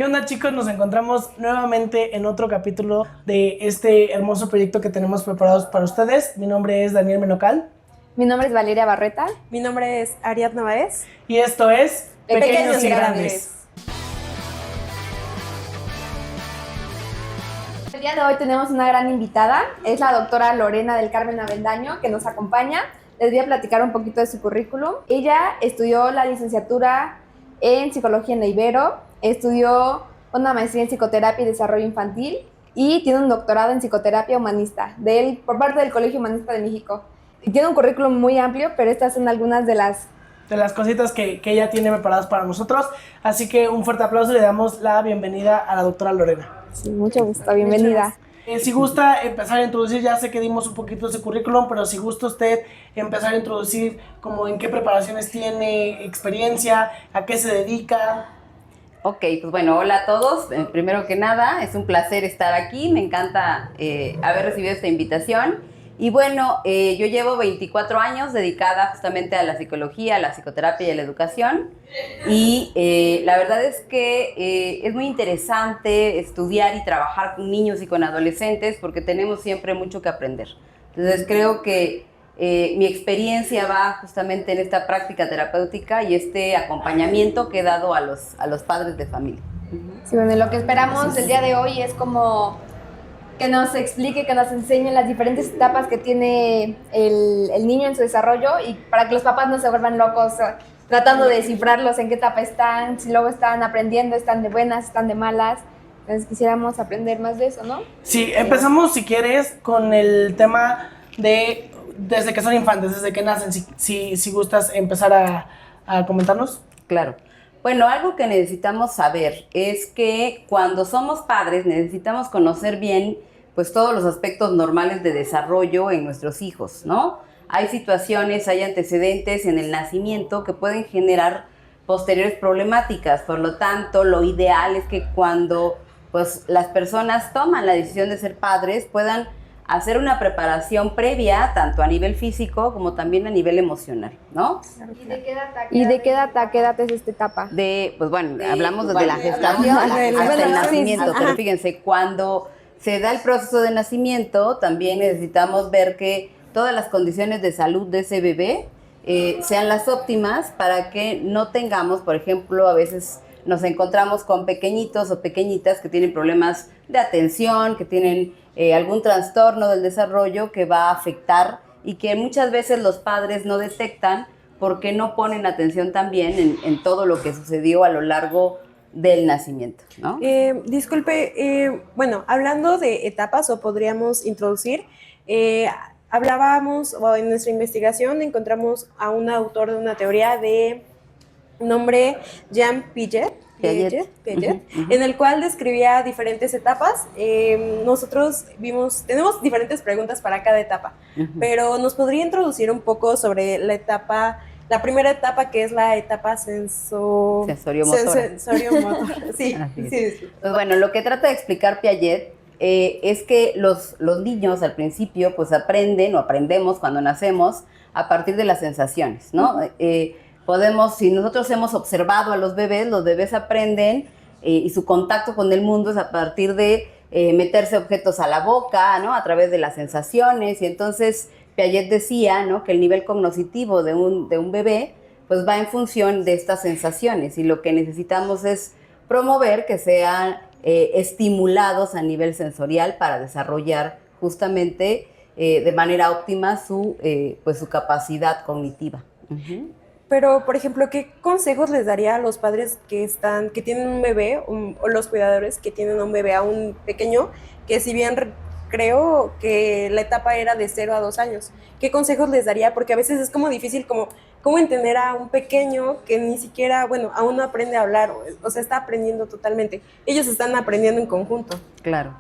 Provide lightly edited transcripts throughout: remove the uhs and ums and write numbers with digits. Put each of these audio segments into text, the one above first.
¿Qué onda, chicos? Nos encontramos nuevamente en otro capítulo de este hermoso proyecto que tenemos preparados para ustedes. Mi nombre es Daniel Menocal. Mi nombre es Valeria Barreta. Mi nombre es Ariadna Baez. Y esto es Pequeños y Grandes. El día de hoy tenemos una gran invitada. Es la doctora Lorena del Carmen Avendaño, que nos acompaña. Les voy a platicar un poquito de su currículum. Ella estudió la licenciatura en Psicología en la Ibero, estudió una maestría en Psicoterapia y Desarrollo Infantil y tiene un doctorado en Psicoterapia Humanista por parte del Colegio Humanista de México. Y tiene un currículum muy amplio, pero estas son algunas de las cositas que ella tiene preparadas para nosotros. Así que un fuerte aplauso y le damos la bienvenida a la doctora Lorena. Sí, mucho gusto, bienvenida. Si gusta empezar a introducir, ya sé que dimos un poquito de su currículum, pero si gusta usted empezar a introducir como en qué preparaciones tiene experiencia, a qué se dedica. Ok, pues bueno, hola a todos. Primero que nada, es un placer estar aquí. Me encanta haber recibido esta invitación. Y bueno, yo llevo 24 años dedicada justamente a la psicología, a la psicoterapia y a la educación. Y la verdad es que es muy interesante estudiar y trabajar con niños y con adolescentes porque tenemos siempre mucho que aprender. Entonces creo que mi experiencia va justamente en esta práctica terapéutica y este acompañamiento que he dado a los padres de familia. Sí, bueno, lo que esperamos el día de hoy es como que nos explique, que nos enseñe las diferentes etapas que tiene el niño en su desarrollo y para que los papás no se vuelvan locos tratando de descifrarlos en qué etapa están, si luego están aprendiendo, están de buenas, están de malas. Entonces quisiéramos aprender más de eso, ¿no? Sí, empezamos si quieres con el tema de desde que son infantes, desde que nacen, si gustas empezar a comentarnos. Claro. Bueno, algo que necesitamos saber es que cuando somos padres necesitamos conocer bien pues todos los aspectos normales de desarrollo en nuestros hijos, ¿no? Hay situaciones, hay antecedentes en el nacimiento que pueden generar posteriores problemáticas. Por lo tanto, lo ideal es que cuando pues las personas toman la decisión de ser padres puedan hacer una preparación previa, tanto a nivel físico como también a nivel emocional, ¿no? ¿Y de qué edad a qué edad es esta etapa? Pues bueno, hablamos desde la gestación hasta el nacimiento, pero fíjense, cuando se da el proceso de nacimiento, también necesitamos ver que todas las condiciones de salud de ese bebé sean las óptimas para que no tengamos, por ejemplo, a veces nos encontramos con pequeñitos o pequeñitas que tienen problemas de atención, que tienen algún trastorno del desarrollo que va a afectar y que muchas veces los padres no detectan porque no ponen atención también en todo lo que sucedió a lo largo del nacimiento, ¿no? Disculpe, bueno, hablando de etapas, o podríamos introducir, hablábamos, o en nuestra investigación encontramos a un autor de una teoría de nombre Jean Piaget, en el cual describía diferentes etapas. Nosotros tenemos diferentes preguntas para cada etapa, pero nos podría introducir un poco sobre la primera etapa, que es la etapa sensoriomotora. Sí. Pues bueno, lo que trata de explicar Piaget es que los niños al principio pues aprendemos cuando nacemos a partir de las sensaciones, ¿no? Si nosotros hemos observado a los bebés aprenden y su contacto con el mundo es a partir de meterse objetos a la boca, ¿no? A través de las sensaciones. Y entonces Piaget decía, ¿no?, que el nivel cognitivo de un bebé pues va en función de estas sensaciones y lo que necesitamos es promover que sean estimulados a nivel sensorial para desarrollar justamente de manera óptima su capacidad cognitiva. Pero, por ejemplo, ¿qué consejos les daría a los padres que tienen un bebé o los cuidadores que tienen un bebé aún pequeño, que si bien creo que la etapa era de 0 a 2 años? ¿Qué consejos les daría? Porque a veces es como difícil como entender a un pequeño que ni siquiera, bueno, aún no aprende a hablar, o sea, está aprendiendo totalmente. Ellos están aprendiendo en conjunto. Claro.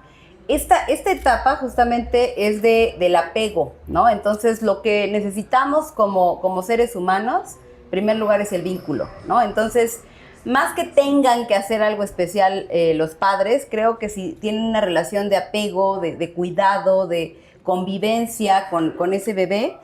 Esta etapa justamente es del apego, ¿no? Entonces, lo que necesitamos como seres humanos, en primer lugar, es el vínculo, ¿no? Entonces, más que tengan que hacer algo especial los padres, creo que si tienen una relación de apego, de cuidado, de convivencia con ese bebé,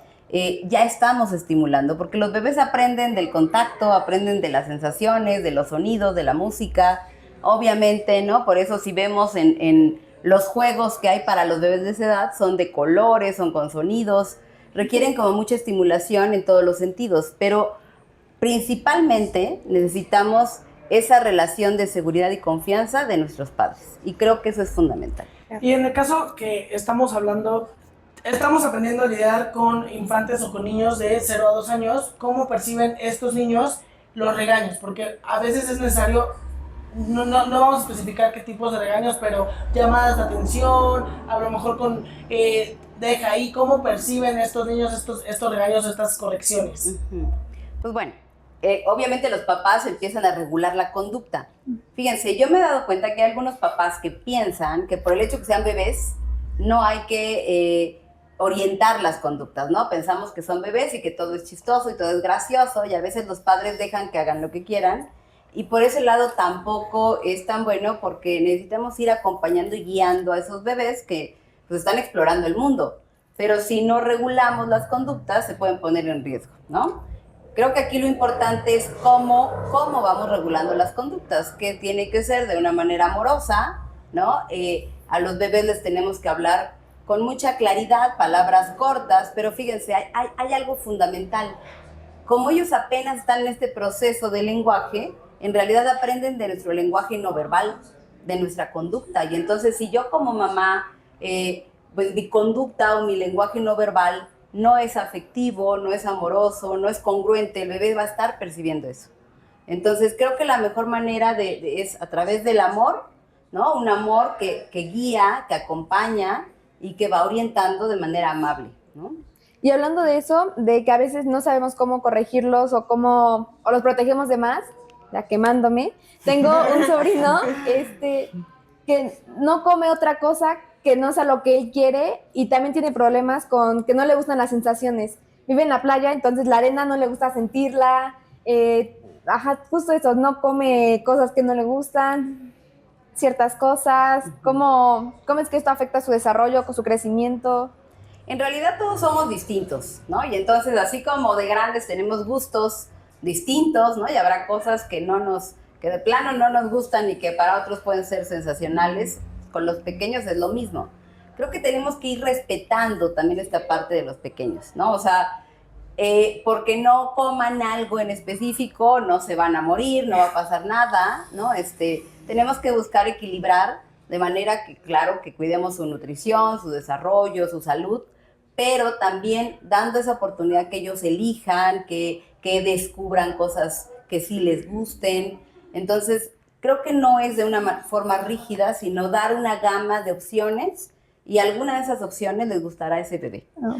ya estamos estimulando, porque los bebés aprenden del contacto, aprenden de las sensaciones, de los sonidos, de la música, Obviamente, ¿no? Por eso si vemos en los juegos que hay para los bebés de esa edad, son de colores, son con sonidos, requieren como mucha estimulación en todos los sentidos, pero principalmente necesitamos esa relación de seguridad y confianza de nuestros padres. Y creo que eso es fundamental. Y en el caso que estamos hablando, estamos aprendiendo a lidiar con infantes o con niños de 0 a 2 años, ¿cómo perciben estos niños los regaños? Porque a veces es necesario, no vamos a especificar qué tipos de regaños, pero llamadas de atención, a lo mejor con deja ahí, ¿cómo perciben estos niños estos regaños, estas correcciones? Pues bueno, obviamente los papás empiezan a regular la conducta. Fíjense, yo me he dado cuenta que hay algunos papás que piensan que por el hecho que sean bebés no hay que orientar las conductas, ¿no? Pensamos que son bebés y que todo es chistoso y todo es gracioso, y a veces los padres dejan que hagan lo que quieran, y por ese lado tampoco es tan bueno, porque necesitamos ir acompañando y guiando a esos bebés que pues están explorando el mundo, pero si no regulamos las conductas se pueden poner en riesgo, ¿no? Creo que aquí lo importante es cómo vamos regulando las conductas, que tiene que ser de una manera amorosa, ¿no? A los bebés les tenemos que hablar con mucha claridad, palabras cortas, pero fíjense, hay algo fundamental. Como ellos apenas están en este proceso de lenguaje, en realidad aprenden de nuestro lenguaje no verbal, de nuestra conducta. Y entonces, si yo como mamá, pues mi conducta o mi lenguaje no verbal no es afectivo, no es amoroso, no es congruente, el bebé va a estar percibiendo eso. Entonces, creo que la mejor manera es a través del amor, ¿no? Un amor que guía, que acompaña y que va orientando de manera amable, ¿no? Y hablando de eso, de que a veces no sabemos cómo corregirlos o los protegemos de más, ya quemándome, tengo un sobrino que no come otra cosa que no sea lo que él quiere, y también tiene problemas con que no le gustan las sensaciones. Vive en la playa, entonces la arena no le gusta sentirla, justo eso, no come cosas que no le gustan, ciertas cosas. ¿Cómo es que esto afecta su desarrollo, con su crecimiento? En realidad todos somos distintos, ¿no? Y entonces, así como de grandes tenemos gustos distintos, ¿no? Y habrá cosas que de plano no nos gustan y que para otros pueden ser sensacionales. Con los pequeños es lo mismo. Creo que tenemos que ir respetando también esta parte de los pequeños, ¿no? O sea, porque no coman algo en específico, no se van a morir, no va a pasar nada, ¿no? Tenemos que buscar equilibrar de manera que, claro, que cuidemos su nutrición, su desarrollo, su salud, pero también dando esa oportunidad que ellos elijan, que descubran cosas que sí les gusten. Entonces, creo que no es de una forma rígida, sino dar una gama de opciones, y alguna de esas opciones les gustará a ese bebé, ¿no?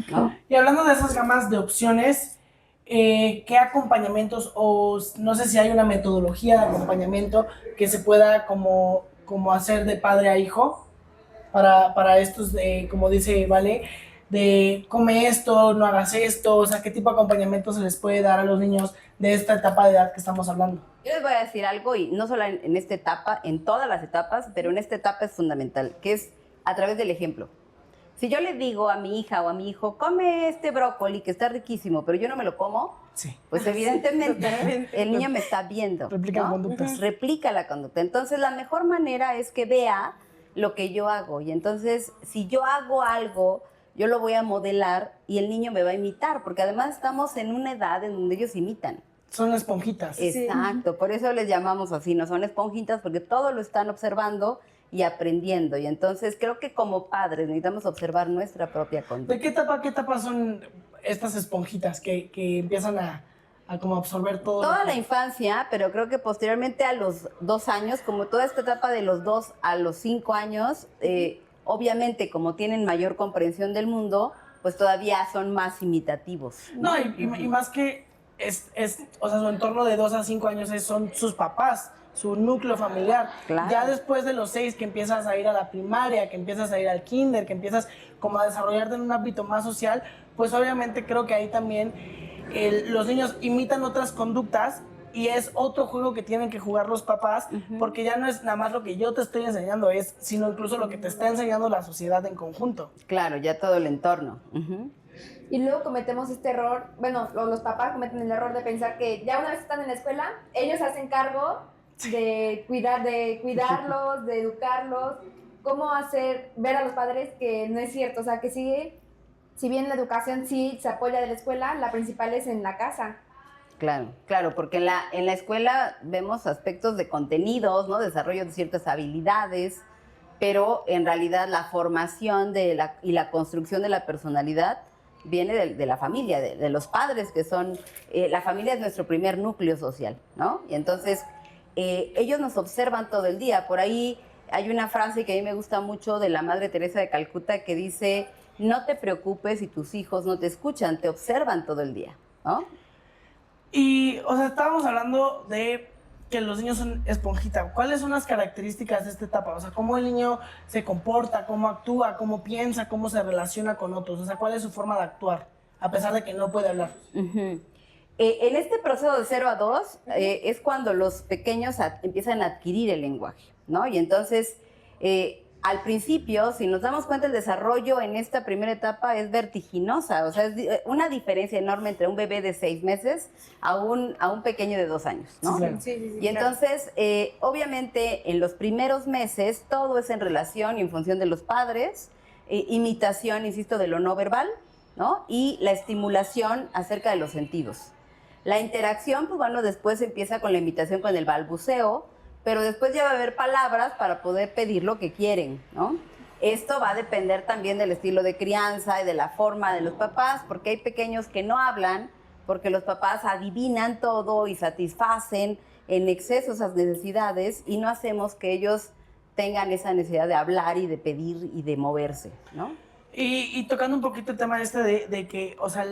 Y hablando de esas gamas de opciones, ¿qué acompañamientos, o no sé si hay una metodología de acompañamiento que se pueda como hacer de padre a hijo para estos, como dice Vale, de come esto, no hagas esto? O sea, ¿qué tipo de acompañamiento se les puede dar a los niños de esta etapa de edad que estamos hablando? Yo les voy a decir algo, y no solo en esta etapa, en todas las etapas, pero en esta etapa es fundamental, que es a través del ejemplo. Si yo le digo a mi hija o a mi hijo, come este brócoli que está riquísimo, pero yo no me lo como, Sí. pues evidentemente el niño me está viendo. Replica ¿no? conductas. Replica la conducta. Entonces, la mejor manera es que vea lo que yo hago. Y entonces, si yo hago algo, yo lo voy a modelar y el niño me va a imitar, porque además estamos en una edad en donde ellos imitan. Son esponjitas. Exacto, por eso les llamamos así, no son esponjitas, porque todo lo están observando y aprendiendo. Y entonces creo que como padres necesitamos observar nuestra propia conducta. ¿De qué etapa son estas esponjitas que empiezan a como absorber todo? Toda la infancia, pero creo que posteriormente a los 2 años, como toda esta etapa de los 2 a los 5 años, obviamente como tienen mayor comprensión del mundo, pues todavía son más imitativos. No, y más que o sea, su entorno de 2 a 5 años son sus papás, su núcleo familiar. Claro. Ya después de los 6, que empiezas a ir a la primaria, que empiezas a ir al kinder, que empiezas como a desarrollarte en un ámbito más social, pues obviamente creo que ahí también los niños imitan otras conductas, y es otro juego que tienen que jugar los papás, porque ya no es nada más lo que yo te estoy enseñando, sino incluso lo que te está enseñando la sociedad en conjunto. Claro, ya todo el entorno. Y luego cometemos este error, bueno, los papás cometen el error de pensar que ya una vez están en la escuela, ellos se hacen cargo de cuidarlos, de educarlos, cómo hacer ver a los padres que no es cierto, o sea, que sigue, si bien la educación sí se apoya de la escuela, la principal es en la casa. Claro, claro, porque en la escuela vemos aspectos de contenidos, ¿no? Desarrollo de ciertas habilidades, pero en realidad la formación y la construcción de la personalidad viene de la familia, de los padres, que son, la familia es nuestro primer núcleo social, ¿no? Y entonces ellos nos observan todo el día. Por ahí hay una frase que a mí me gusta mucho de la Madre Teresa de Calcuta que dice, no te preocupes si tus hijos no te escuchan, te observan todo el día, ¿no? Y, o sea, estábamos hablando de que los niños son esponjita. ¿Cuáles son las características de esta etapa? O sea, ¿cómo el niño se comporta, cómo actúa, cómo piensa, cómo se relaciona con otros? O sea, ¿cuál es su forma de actuar, a pesar de que no puede hablar? Uh-huh. En este proceso de 0 a 2 es cuando los pequeños empiezan a adquirir el lenguaje, ¿no? Y entonces, al principio, si nos damos cuenta, el desarrollo en esta primera etapa es vertiginosa. O sea, es una diferencia enorme entre un bebé de 6 meses a un pequeño de 2 años, ¿no? Sí, claro. Sí, Y entonces, obviamente, en los primeros meses, todo es en relación y en función de los padres, imitación, insisto, de lo no verbal, ¿no? Y la estimulación acerca de los sentidos. La interacción, pues bueno, después empieza con la imitación, con el balbuceo, pero después ya va a haber palabras para poder pedir lo que quieren, ¿no? Esto va a depender también del estilo de crianza y de la forma de los papás, porque hay pequeños que no hablan, porque los papás adivinan todo y satisfacen en exceso esas necesidades y no hacemos que ellos tengan esa necesidad de hablar y de pedir y de moverse, ¿no? Y tocando un poquito el tema de que, o sea,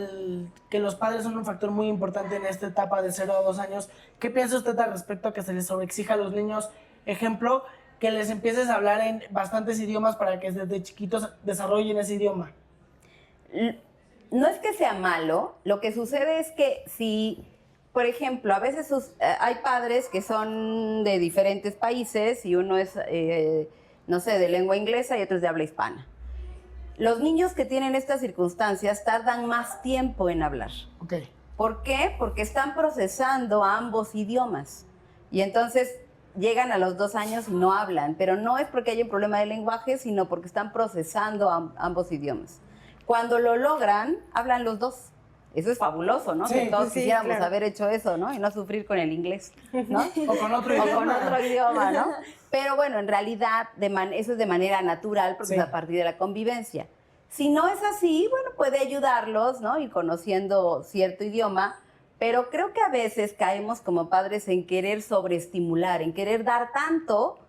que los padres son un factor muy importante en esta etapa de 0 a 2 años, ¿qué piensa usted al respecto a que se les sobreexija a los niños? Ejemplo, que les empieces a hablar en bastantes idiomas para que desde chiquitos desarrollen ese idioma. No es que sea malo, lo que sucede es que si, por ejemplo, a veces hay padres que son de diferentes países y uno es, no sé, de lengua inglesa y otro es de habla hispana. Los niños que tienen estas circunstancias tardan más tiempo en hablar. Okay. ¿Por qué? Porque están procesando ambos idiomas. Y entonces llegan a los 2 años y no hablan. Pero no es porque haya un problema de lenguaje, sino porque están procesando ambos idiomas. Cuando lo logran, hablan los dos. Eso es fabuloso, ¿no? Sí, que todos sí, quisiéramos claro. haber hecho eso, ¿no? Y no sufrir con el inglés, ¿no? O con otro O idioma. con otro idioma, ¿no? Pero bueno, en realidad eso es de manera natural porque Sí. es a partir de la convivencia. Si no es así, bueno, puede ayudarlos, ¿no? Ir conociendo cierto idioma, pero creo que a veces caemos como padres en querer sobreestimular, en querer dar tanto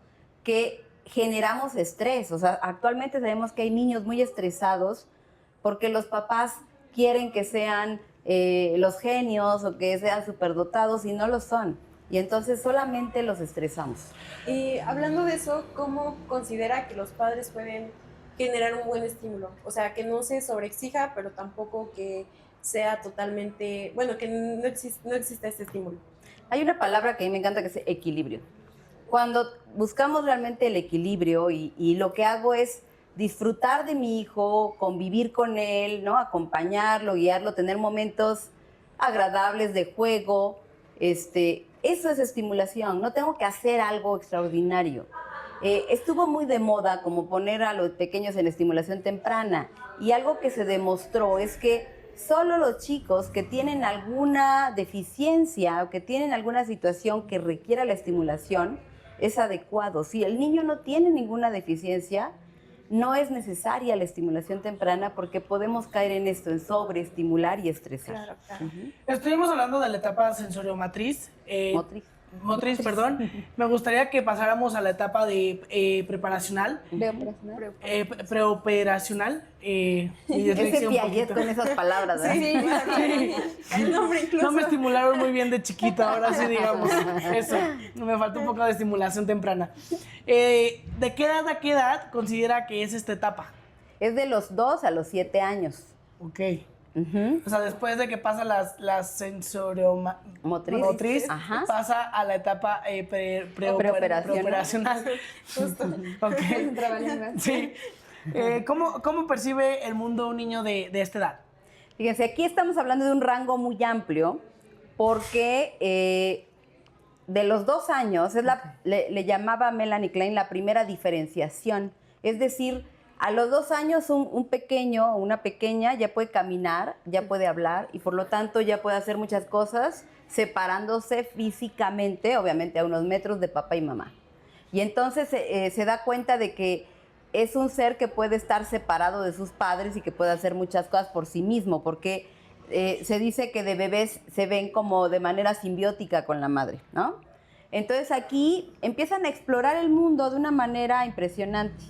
que generamos estrés. O sea, actualmente sabemos que hay niños muy estresados porque los papás quieren que sean los genios o que sean superdotados y no lo son. Y entonces solamente los estresamos. Y hablando de eso, ¿cómo considera que los padres pueden generar un buen estímulo? O sea, que no se sobreexija, pero tampoco que sea totalmente, bueno, que no exista este estímulo. Hay una palabra que a mí me encanta que es equilibrio. Cuando buscamos realmente el equilibrio y lo que hago es disfrutar de mi hijo, convivir con él, ¿no? Acompañarlo, guiarlo, tener momentos agradables de juego, eso es estimulación, no tengo que hacer algo extraordinario. Estuvo muy de moda como poner a los pequeños en estimulación temprana y algo que se demostró es que solo los chicos que tienen alguna deficiencia o que tienen alguna situación que requiera la estimulación es adecuado. Si el niño no tiene ninguna deficiencia, no es necesaria la estimulación temprana porque podemos caer en esto, en sobreestimular y estresar. Claro, claro. Uh-huh. Estuvimos hablando de la etapa sensoriomotriz. Motriz, perdón. Me gustaría que pasáramos a la etapa de preparacional. Preoperacional. Preoperacional. Mi Ese dislexia un Piaget poquito. con esas palabras, ¿verdad? Sí. El nombre incluso. No me estimularon muy bien de chiquita, ahora sí digamos eso. Me faltó un poco de estimulación temprana. ¿De qué edad a qué edad considera que es esta etapa? Es de los 2 a los 7 años. Ok. Uh-huh. O sea, después de que pasa la sensoriomotriz, Motriz. Ajá. pasa a la etapa preoperacional. Ok. Sí. ¿Cómo percibe el mundo un niño de esta edad? Fíjense, aquí estamos hablando de un rango muy amplio porque de los 2 años, le llamaba Melanie Klein la primera diferenciación. Es decir, a los 2 años un pequeño o una pequeña ya puede caminar, ya puede hablar y por lo tanto ya puede hacer muchas cosas separándose físicamente, obviamente a unos metros de papá y mamá. Y entonces se da cuenta de que es un ser que puede estar separado de sus padres y que puede hacer muchas cosas por sí mismo, porque se dice que de bebés se ven como de manera simbiótica con la madre, ¿no? Entonces aquí empiezan a explorar el mundo de una manera impresionante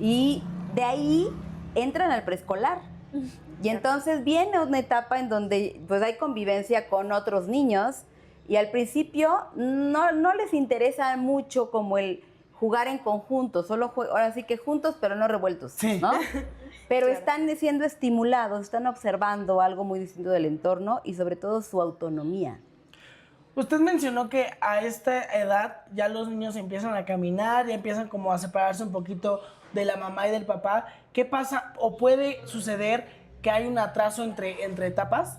y de ahí entran al preescolar. Y entonces viene una etapa en donde pues hay convivencia con otros niños y al principio no les interesa mucho como el jugar en conjunto, ahora sí que juntos pero no revueltos, Sí. ¿no? Pero Claro. están siendo estimulados, están observando algo muy distinto del entorno y sobre todo su autonomía. Usted mencionó que a esta edad ya los niños empiezan a caminar, ya empiezan como a separarse un poquito de la mamá y del papá. ¿Qué pasa o puede suceder que hay un atraso entre etapas?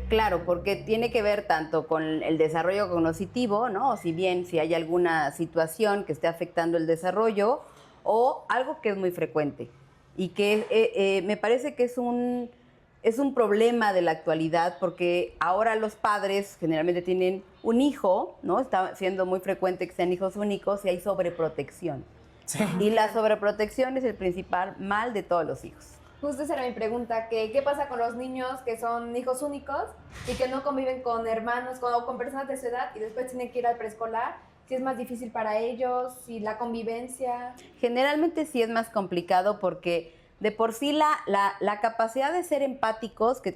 Claro, porque tiene que ver tanto con el desarrollo cognitivo, ¿no? O si bien si hay alguna situación que esté afectando el desarrollo o algo que es muy frecuente y que me parece que es un problema de la actualidad porque ahora los padres generalmente tienen un hijo, ¿no? Está siendo muy frecuente que sean hijos únicos y hay sobreprotección. Sí. Y la sobreprotección es el principal mal de todos los hijos. Justo esa era mi pregunta, que ¿qué pasa con los niños que son hijos únicos y que no conviven con hermanos o con personas de su edad y después tienen que ir al preescolar? Si es más difícil para ellos, si la convivencia... Generalmente sí es más complicado porque de por sí la capacidad de ser empáticos, que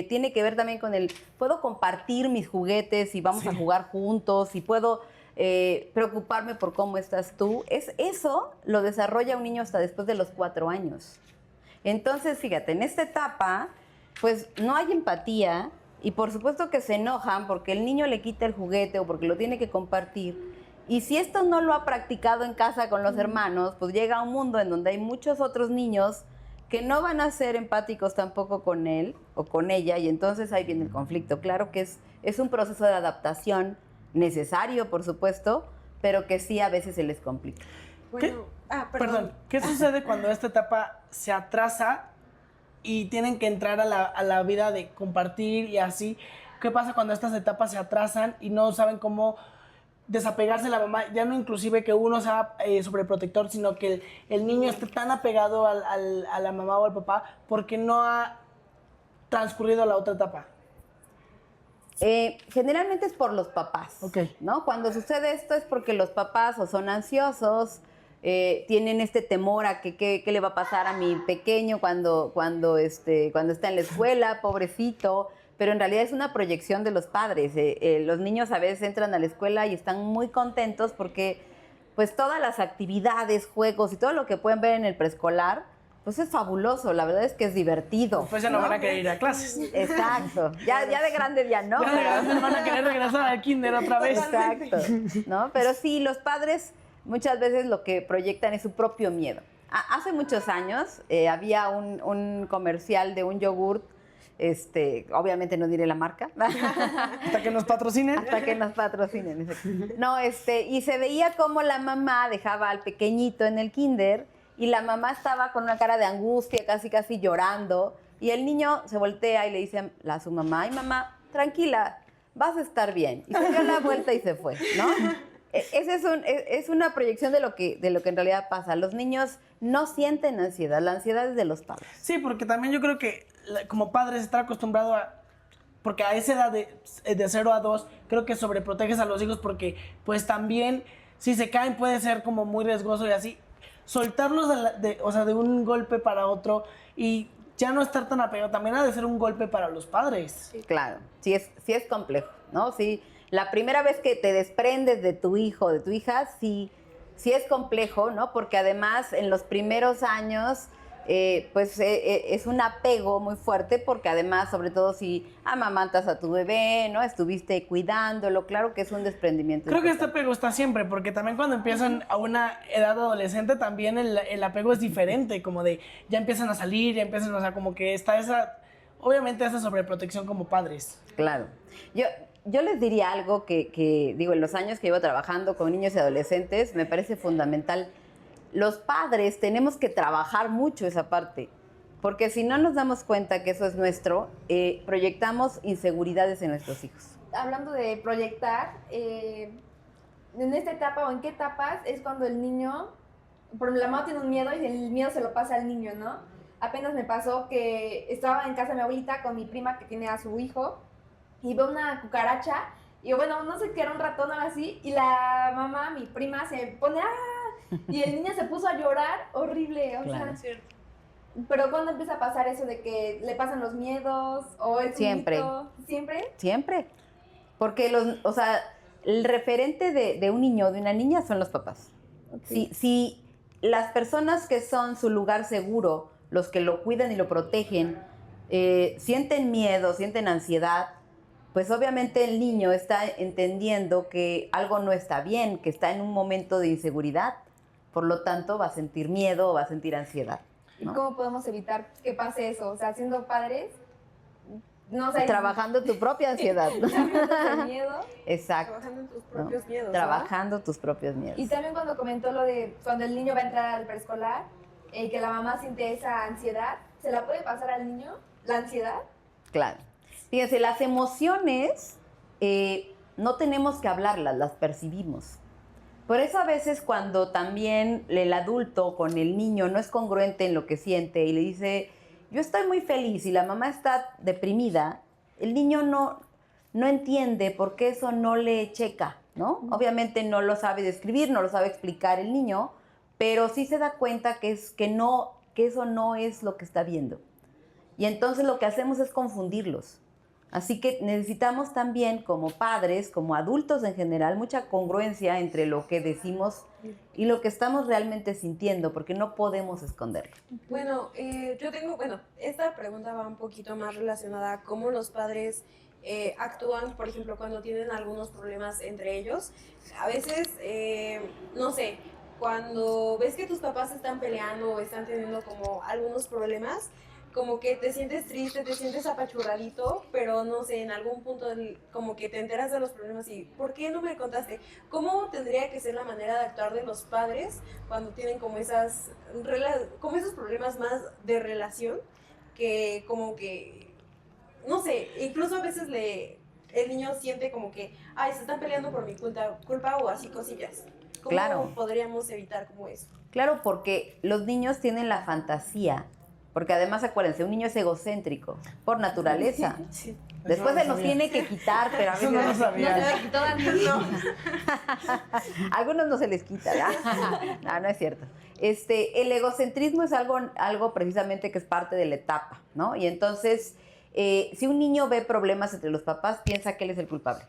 tiene que ver también con puedo compartir mis juguetes y vamos a jugar juntos y puedo preocuparme por cómo estás tú, eso lo desarrolla un niño hasta después de los 4 años. Entonces, fíjate, en esta etapa, pues no hay empatía y por supuesto que se enojan porque el niño le quita el juguete o porque lo tiene que compartir. Y si esto no lo ha practicado en casa con los hermanos, pues llega a un mundo en donde hay muchos otros niños que no van a ser empáticos tampoco con él o con ella y entonces ahí viene el conflicto. Claro que es un proceso de adaptación necesario, por supuesto, pero que sí a veces se les complica. Bueno, Perdón, ¿qué sucede cuando esta etapa se atrasa y tienen que entrar a la vida de compartir y así? ¿Qué pasa cuando estas etapas se atrasan y no saben cómo desapegarse de la mamá? Ya no inclusive que uno sea sobreprotector, sino que el niño esté tan apegado a la mamá o al papá porque no ha transcurrido la otra etapa. Generalmente es por los papás, Ok. ¿no? Cuando sucede esto es porque los papás o son ansiosos, tienen este temor a que qué le va a pasar a mi pequeño cuando está en la escuela, pobrecito, pero en realidad es una proyección de los padres. Los niños a veces entran a la escuela y están muy contentos porque pues todas las actividades, juegos y todo lo que pueden ver en el preescolar, pues es fabuloso, la verdad es que es divertido. Pues ya no van a querer ir a clases. Exacto, ya de grandes ya no, Ya pero... van a querer regresar al kinder otra vez. Exacto, ¿no? Pero sí, los padres muchas veces lo que proyectan es su propio miedo. Hace muchos años había un comercial de un yogurt, obviamente no diré la marca. Hasta que nos patrocinen. Hasta que nos patrocinen. Exacto. No, y se veía como la mamá dejaba al pequeñito en el kinder y la mamá estaba con una cara de angustia, casi llorando, y el niño se voltea y le dice a su mamá: ay, mamá, tranquila, vas a estar bien. Y se dio la vuelta y se fue, ¿no? Es una proyección de lo que en realidad pasa. Los niños no sienten ansiedad, la ansiedad es de los padres. Sí, porque también yo creo que como padres estar acostumbrado porque a esa edad de 0 a 2, creo que sobreproteges a los hijos porque pues también si se caen puede ser como muy riesgoso y así. Soltarlos de un golpe para otro y ya no estar tan apegado, también ha de ser un golpe para los padres. Sí. Claro, sí es complejo, ¿no? Sí, la primera vez que te desprendes de tu hijo, de tu hija, sí es complejo, ¿no? Porque además en los primeros años, es un apego muy fuerte, porque además, sobre todo si amamantas a tu bebé, ¿no? Estuviste cuidándolo, claro que es un desprendimiento. Creo que este importante. apego está siempre, porque también cuando empiezan a una edad adolescente, también el apego es diferente, como de ya empiezan a salir, ya empiezan, o sea, como que está obviamente esa sobreprotección como padres. Claro. yo les diría algo que, digo, en los años que llevo trabajando con niños y adolescentes, me parece fundamental. Los padres tenemos que trabajar mucho esa parte, porque si no nos damos cuenta que eso es nuestro, proyectamos inseguridades en nuestros hijos. Hablando de proyectar, en esta etapa o en qué etapas es cuando el niño, por ejemplo, la mamá tiene un miedo y el miedo se lo pasa al niño, ¿no? Apenas me pasó que estaba en casa de mi abuelita con mi prima que tiene a su hijo y veo una cucaracha y bueno, no sé qué era un ratón o algo así y la mamá, mi prima, se pone ¡ah! Y el niño se puso a llorar horrible, o Claro. sea, pero ¿cuándo empieza a pasar eso de que le pasan los miedos o es un Siempre. mito? ¿Siempre? Siempre. Porque o sea, el referente de un niño o de una niña son los papás. Okay. Si las personas que son su lugar seguro, los que lo cuidan y lo protegen, sienten miedo, sienten ansiedad, pues obviamente el niño está entendiendo que algo no está bien, que está en un momento de inseguridad. Por lo tanto, va a sentir miedo o va a sentir ansiedad, ¿no? ¿Y cómo podemos evitar que pase eso? O sea, siendo padres, no sé. Trabajando tu propia ansiedad, ¿no? El miedo. Exacto. Trabajando en tus ¿no? propios miedos, ¿no? Trabajando tus propios miedos. Y también cuando comentó lo de cuando el niño va a entrar al preescolar, que la mamá siente esa ansiedad, ¿se la puede pasar al niño? ¿La ansiedad? Claro. Fíjense, las emociones no tenemos que hablarlas, las percibimos. Por eso a veces cuando también el adulto con el niño no es congruente en lo que siente y le dice, yo estoy muy feliz y la mamá está deprimida, el niño no entiende por qué eso no le checa, ¿no? Obviamente no lo sabe describir, no lo sabe explicar el niño, pero sí se da cuenta que eso no es lo que está viendo. Y entonces lo que hacemos es confundirlos. Así que necesitamos también, como padres, como adultos en general, mucha congruencia entre lo que decimos y lo que estamos realmente sintiendo, porque no podemos esconderlo. Bueno, esta pregunta va un poquito más relacionada a cómo los padres actúan, por ejemplo, cuando tienen algunos problemas entre ellos. A veces, no sé, cuando ves que tus papás están peleando o están teniendo como algunos problemas, como que te sientes triste, te sientes apachurradito, pero no sé, en algún punto como que te enteras de los problemas y ¿por qué no me contaste? ¿Cómo tendría que ser la manera de actuar de los padres cuando tienen como esos problemas más de relación que como que, no sé, incluso a veces el niño siente como que, ay, se están peleando por mi culpa o así cosillas? ¿Cómo Claro. podríamos evitar como eso? Claro, porque los niños tienen la fantasía, porque además acuérdense, un niño es egocéntrico por naturaleza. Sí. Después Eso no se lo nos sabía. tiene que quitar, pero a Eso veces no lo sabía. No se le quitó al niño. a algunos no se les quita, ¿verdad? No es cierto. El egocentrismo es algo precisamente que es parte de la etapa, ¿no? Y entonces, si un niño ve problemas entre los papás, piensa que él es el culpable,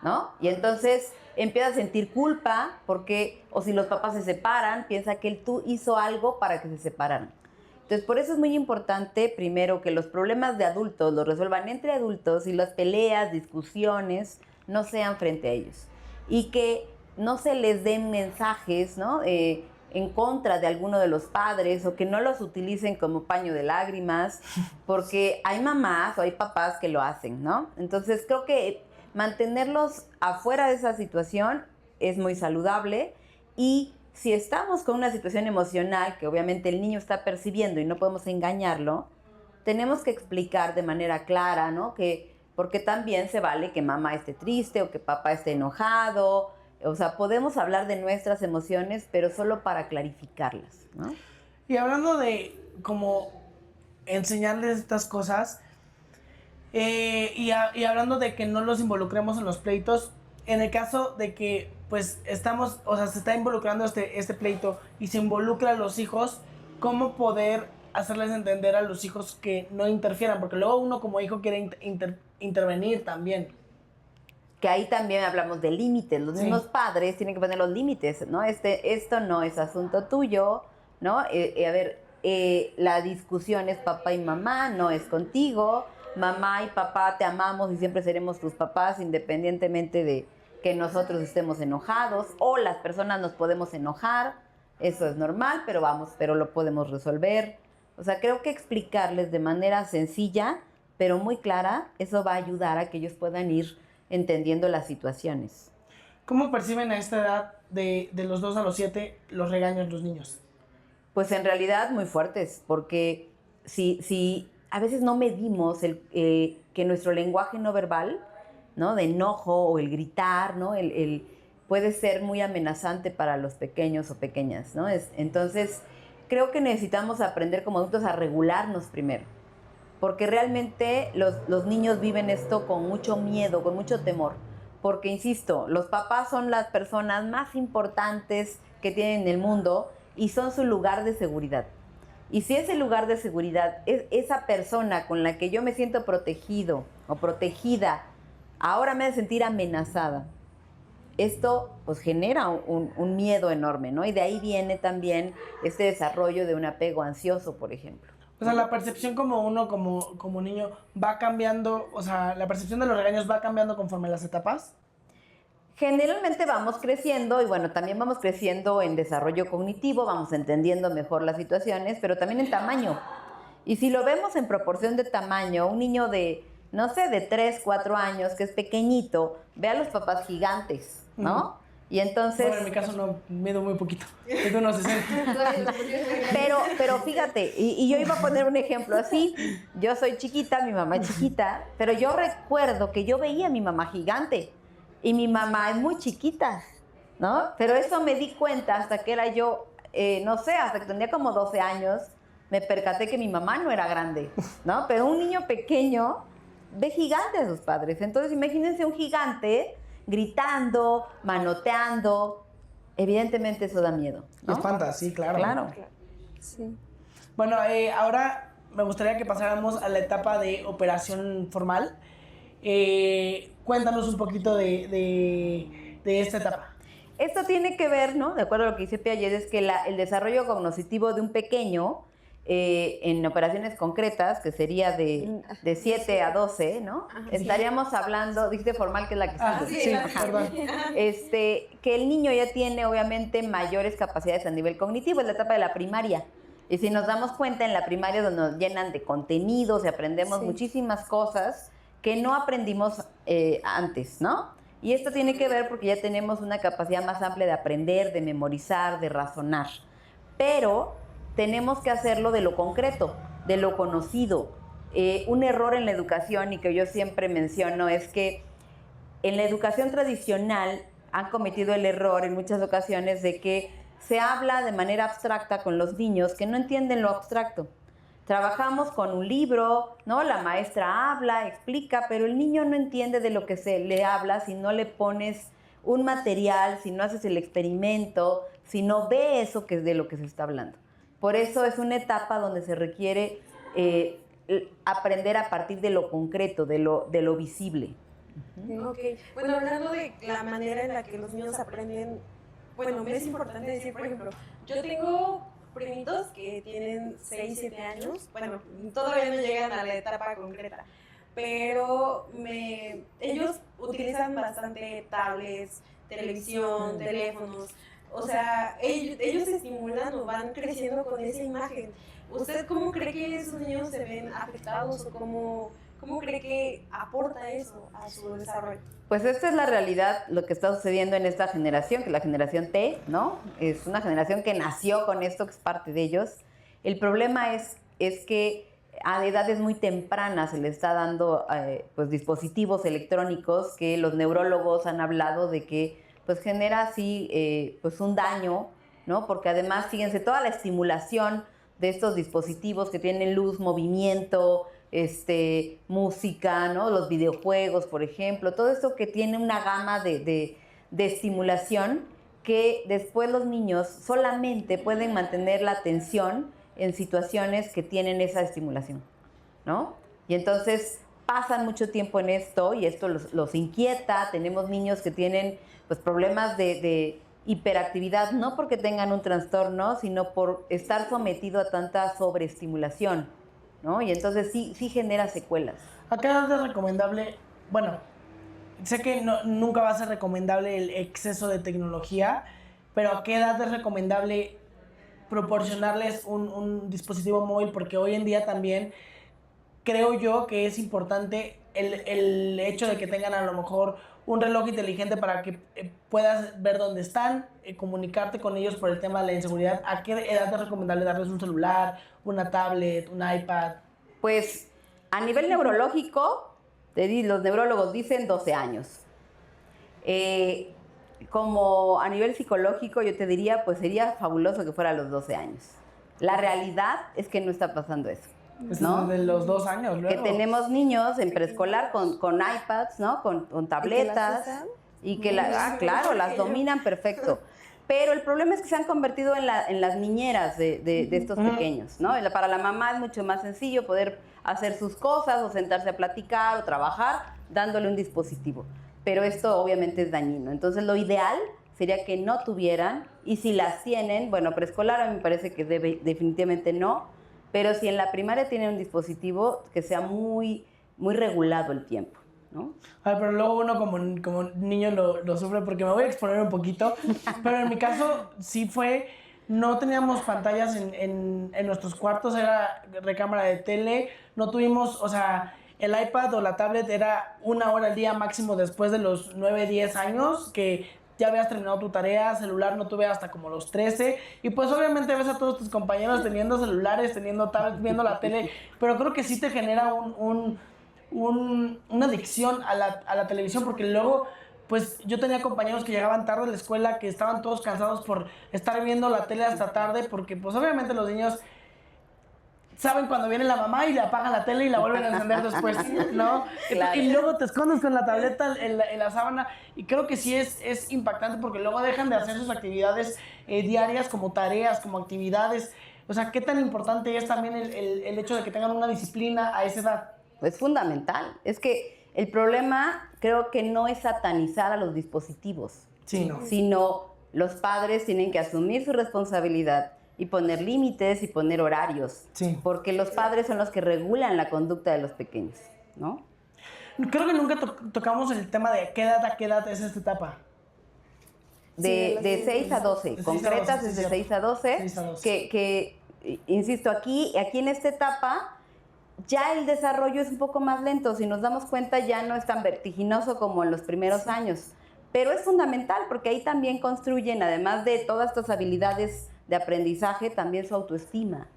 ¿no? Y entonces empieza a sentir culpa porque, o si los papás se separan, piensa que él hizo algo para que se separaran. Entonces, por eso es muy importante, primero, que los problemas de adultos los resuelvan entre adultos y las peleas, discusiones, no sean frente a ellos. Y que no se les den mensajes, ¿no? En contra de alguno de los padres o que no los utilicen como paño de lágrimas, porque hay mamás o hay papás que lo hacen, ¿no? Entonces, creo que mantenerlos afuera de esa situación es muy saludable y si estamos con una situación emocional que obviamente el niño está percibiendo y no podemos engañarlo, tenemos que explicar de manera clara, ¿no? Porque también se vale que mamá esté triste o que papá esté enojado. O sea, podemos hablar de nuestras emociones, pero solo para clarificarlas, ¿no? Y hablando de como enseñarles estas cosas, y hablando de que no los involucremos en los pleitos, en el caso de que pues se está involucrando este pleito y se involucra a los hijos, ¿cómo poder hacerles entender a los hijos que no interfieran? Porque luego uno como hijo quiere intervenir también. Que ahí también hablamos de límites. Los Sí. mismos padres tienen que poner los límites, ¿no? Esto no es asunto tuyo, ¿no? La discusión es papá y mamá, no es contigo. Mamá y papá te amamos y siempre seremos tus papás independientemente de que nosotros estemos enojados o las personas nos podemos enojar. Eso es normal, pero lo podemos resolver. O sea, creo que explicarles de manera sencilla, pero muy clara, eso va a ayudar a que ellos puedan ir entendiendo las situaciones. ¿Cómo perciben a esta edad de los 2 a los 7 los regaños de los niños? Pues en realidad muy fuertes, porque si a veces no medimos que nuestro lenguaje no verbal, ¿no? De enojo o el gritar, ¿no? Puede ser muy amenazante para los pequeños o pequeñas, ¿no? Entonces, creo que necesitamos aprender como adultos a regularnos primero, porque realmente los niños viven esto con mucho miedo, con mucho temor, porque, insisto, los papás son las personas más importantes que tienen en el mundo y son su lugar de seguridad. Y si ese lugar de seguridad es esa persona con la que yo me siento protegido o protegida, ahora me hace sentir amenazada, esto pues genera un miedo enorme, ¿no? Y de ahí viene también este desarrollo de un apego ansioso, por ejemplo. O sea, la percepción como uno, como niño, va cambiando, o sea, la percepción de los regaños va cambiando conforme las etapas. Generalmente vamos creciendo y bueno, también vamos creciendo en desarrollo cognitivo, vamos entendiendo mejor las situaciones, pero también en tamaño. Y si lo vemos en proporción de tamaño, un niño de, no sé, de 3, 4 años, que es pequeñito, ve a los papás gigantes, ¿no? Y entonces... Bueno, en mi caso no, mido muy poquito, tengo unos 60. Pero fíjate, y yo iba a poner un ejemplo así, yo soy chiquita, mi mamá es chiquita, pero yo recuerdo que yo veía a mi mamá gigante y mi mamá es muy chiquita, ¿no? Pero eso me di cuenta hasta que era yo, no sé, hasta que tenía como 12 años, me percaté que mi mamá no era grande, ¿no? Pero un niño pequeño ve gigante a sus padres, entonces imagínense un gigante gritando, manoteando, evidentemente eso da miedo, ¿no? Espanta, sí, claro. Claro. Sí. Bueno, ahora me gustaría que pasáramos a la etapa de operación formal. Cuéntanos un poquito de esta etapa. Esto tiene que ver, ¿no? De acuerdo a lo que dice Piaget, es que el desarrollo cognitivo de un pequeño en operaciones concretas, que sería de 7 a 12, ¿no? Estaríamos hablando, dijiste formal, que es la que sí, perdón. Que el niño ya tiene obviamente mayores capacidades a nivel cognitivo, es la etapa de la primaria. Y si nos damos cuenta, en la primaria donde nos llenan de contenidos y aprendemos muchísimas cosas que no aprendimos antes, ¿no? Y esto tiene que ver porque ya tenemos una capacidad más amplia de aprender, de memorizar, de razonar. Pero tenemos que hacerlo de lo concreto, de lo conocido. Un error en la educación, y que yo siempre menciono, es que en la educación tradicional han cometido el error en muchas ocasiones de que se habla de manera abstracta con los niños que no entienden lo abstracto. Trabajamos con un libro, ¿no? La maestra habla, explica, pero el niño no entiende de lo que se le habla si no le pones un material, si no haces el experimento, si no ve eso que es de lo que se está hablando. Por eso es una etapa donde se requiere aprender a partir de lo concreto, de lo visible. Ok, bueno, hablando de la manera en la que los niños aprenden, bueno, me es importante decir, por ejemplo, yo tengo primitos que tienen 6, 7 años, bueno, todavía no llegan a la etapa concreta, pero ellos utilizan bastante tablets, televisión, teléfonos, o sea, ellos se estimulan o van creciendo con esa imagen. ¿Usted cómo cree que esos niños se ven afectados o cómo cree que aporta eso a su desarrollo? Pues esta es la realidad, lo que está sucediendo en esta generación, que es la generación T, ¿no? Es una generación que nació con esto, que es parte de ellos. El problema es que a edades muy tempranas se le está dando pues dispositivos electrónicos que los neurólogos han hablado de que pues genera así pues un daño, ¿no? Porque además, fíjense, toda la estimulación de estos dispositivos que tienen luz, movimiento, música, ¿no? Los videojuegos, por ejemplo, todo esto que tiene una gama de estimulación que después los niños solamente pueden mantener la atención en situaciones que tienen esa estimulación, ¿no? Y entonces pasan mucho tiempo en esto y esto los inquieta. Tenemos niños que tienen pues problemas de hiperactividad, no porque tengan un trastorno, sino por estar sometido a tanta sobreestimulación, ¿no? Y entonces sí genera secuelas. ¿A qué edad es recomendable? Bueno, sé que nunca va a ser recomendable el exceso de tecnología, pero ¿a qué edad es recomendable proporcionarles un dispositivo móvil? Porque hoy en día también creo yo que es importante el hecho de que tengan a lo mejor un reloj inteligente para que puedas ver dónde están, comunicarte con ellos por el tema de la inseguridad. ¿A qué edad es recomendable darles un celular, una tablet, un iPad? Pues a nivel neurológico, los neurólogos dicen 12 años. Como a nivel psicológico, yo te diría, pues sería fabuloso que fuera a los 12 años. La realidad es que no está pasando eso, ¿no? De los 2 años, luego. Que tenemos niños en preescolar con iPads, ¿no? Con tabletas. Claro, las dominan perfecto. Pero el problema es que se han convertido en las niñeras de estos pequeños, ¿no? Para la mamá es mucho más sencillo poder hacer sus cosas o sentarse a platicar o trabajar dándole un dispositivo. Pero esto obviamente es dañino. Entonces lo ideal sería que no tuvieran, y si las tienen, bueno, preescolar a mí me parece que definitivamente no, pero si en la primaria tienen un dispositivo, que sea muy, muy regulado el tiempo, ¿no? Ay, pero luego uno como niño lo sufre, porque me voy a exponer un poquito, pero en mi caso sí fue, no teníamos pantallas en nuestros cuartos, era recámara de tele, no tuvimos, o sea, el iPad o la tablet era 1 hora al día máximo después de los 9, 10 años, que ya habías terminado tu tarea. Celular no tuve hasta como los 13, y pues obviamente ves a todos tus compañeros teniendo celulares, teniendo tablets, viendo la tele, pero creo que sí te genera una adicción a la televisión, porque luego, pues yo tenía compañeros que llegaban tarde a la escuela, que estaban todos cansados por estar viendo la tele hasta tarde, porque pues obviamente los niños saben cuando viene la mamá y le apagan la tele y la vuelven a encender después, ¿no? Claro. Y luego te escondes con la tableta en la sábana, y creo que sí es impactante, porque luego dejan de hacer sus actividades diarias, como tareas, como actividades. O sea, ¿qué tan importante es también el hecho de que tengan una disciplina a esa edad? Es fundamental. Es que el problema creo que no es satanizar a los dispositivos, Sí, ¿no? sino los padres tienen que asumir su responsabilidad y poner límites y poner horarios, Sí. porque los padres son los que regulan la conducta de los pequeños, ¿no? Creo que nunca tocamos el tema de a qué edad es esta etapa. De 6 a 12, De 6 a concretas 12, desde sí, 6 a 12, 6 a 12. que insisto, aquí en esta etapa ya el desarrollo es un poco más lento. Si nos damos cuenta, ya no es tan vertiginoso como en los primeros años, pero es fundamental porque ahí también construyen, además de todas estas habilidades de aprendizaje, también su autoestima.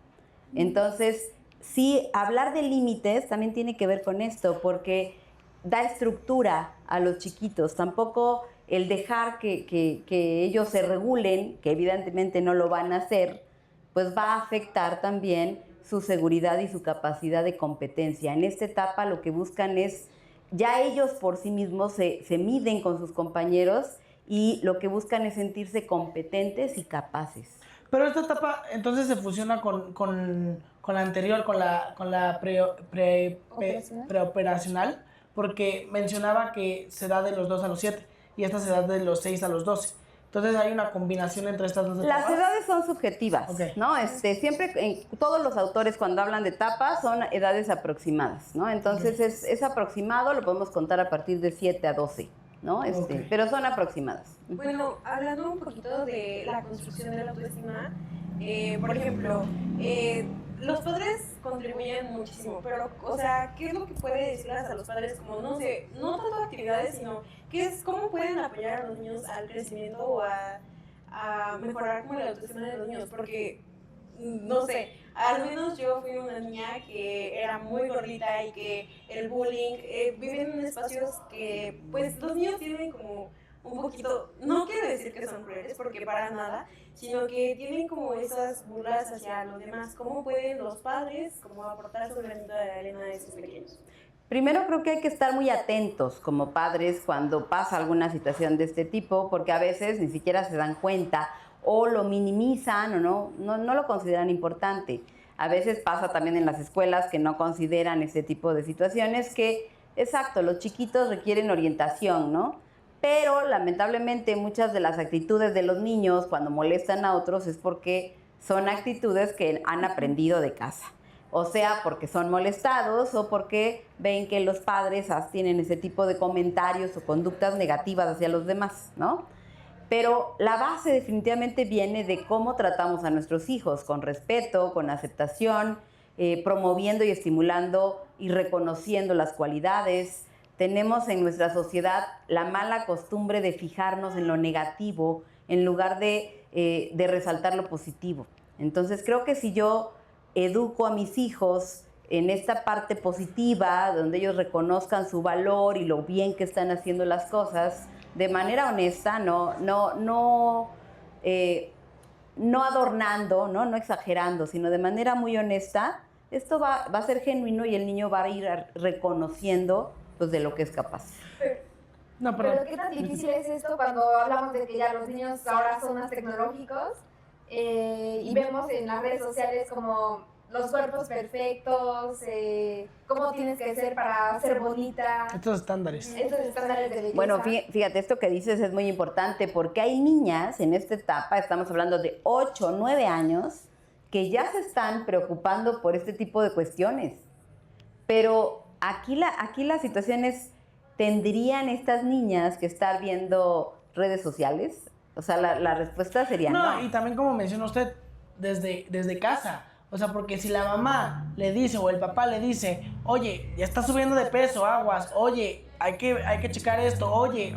Entonces, sí, hablar de límites también tiene que ver con esto, porque da estructura a los chiquitos. Tampoco el dejar que ellos se regulen, que evidentemente no lo van a hacer, pues va a afectar también su seguridad y su capacidad de competencia. En esta etapa lo que buscan es, ya ellos por sí mismos se miden con sus compañeros, y lo que buscan es sentirse competentes y capaces. Pero esta etapa entonces se fusiona con la anterior, con la preoperacional, porque mencionaba que se da de los 2 a los 7 y esta se da de los 6 a los 12. Entonces hay una combinación entre estas dos etapas. Las edades son subjetivas, Okay. ¿no? Siempre todos los autores cuando hablan de etapas son edades aproximadas, ¿no? Entonces es aproximado, lo podemos contar a partir de 7 a 12, ¿no? Okay. Pero son aproximadas. Bueno, hablando un poquito de la construcción de la autoestima, por ejemplo, los padres contribuyen muchísimo, pero, o sea, ¿qué es lo que puede decirles a los padres? Como, no sé, no tanto actividades, sino cómo pueden apoyar a los niños al crecimiento o a mejorar como la autoestima de los niños, porque, no sé, al menos yo fui una niña que era muy gordita y que el bullying, viven en espacios que, pues, los niños tienen como un poquito, no quiero decir que son crueles, porque para nada, sino que tienen como esas burlas hacia los demás. ¿Cómo pueden los padres como aportar su granito de arena a esos pequeños? Primero creo que hay que estar muy atentos como padres cuando pasa alguna situación de este tipo, porque a veces ni siquiera se dan cuenta o lo minimizan o no lo consideran importante. A veces pasa también en las escuelas que no consideran este tipo de situaciones, que, exacto, los chiquitos requieren orientación, ¿no? Pero lamentablemente muchas de las actitudes de los niños cuando molestan a otros es porque son actitudes que han aprendido de casa. O sea, porque son molestados o porque ven que los padres tienen ese tipo de comentarios o conductas negativas hacia los demás, ¿no? Pero la base definitivamente viene de cómo tratamos a nuestros hijos, con respeto, con aceptación, promoviendo y estimulando y reconociendo las cualidades. Tenemos en nuestra sociedad la mala costumbre de fijarnos en lo negativo en lugar de resaltar lo positivo. Entonces creo que si yo educo a mis hijos en esta parte positiva, donde ellos reconozcan su valor y lo bien que están haciendo las cosas, de manera honesta, no adornando, no exagerando, sino de manera muy honesta, esto va a ser genuino y el niño va a ir reconociendo pues, de lo que es capaz. No, Pero ¿qué tan difícil es esto cuando hablamos de que ya los niños ahora son más tecnológicos y vemos en las redes sociales como los cuerpos perfectos, cómo tienes que ser para ser bonita? Estos estándares. Estos estándares de belleza. Bueno, fíjate, esto que dices es muy importante porque hay niñas en esta etapa, estamos hablando de 8 o 9 años, que ya se están preocupando por este tipo de cuestiones. Pero aquí la situación es, ¿tendrían estas niñas que estar viendo redes sociales? O sea, la respuesta sería no. Y también como menciona usted, desde casa. O sea, porque si la mamá le dice o el papá le dice, oye, ya está subiendo de peso, aguas, oye, hay que checar esto, oye,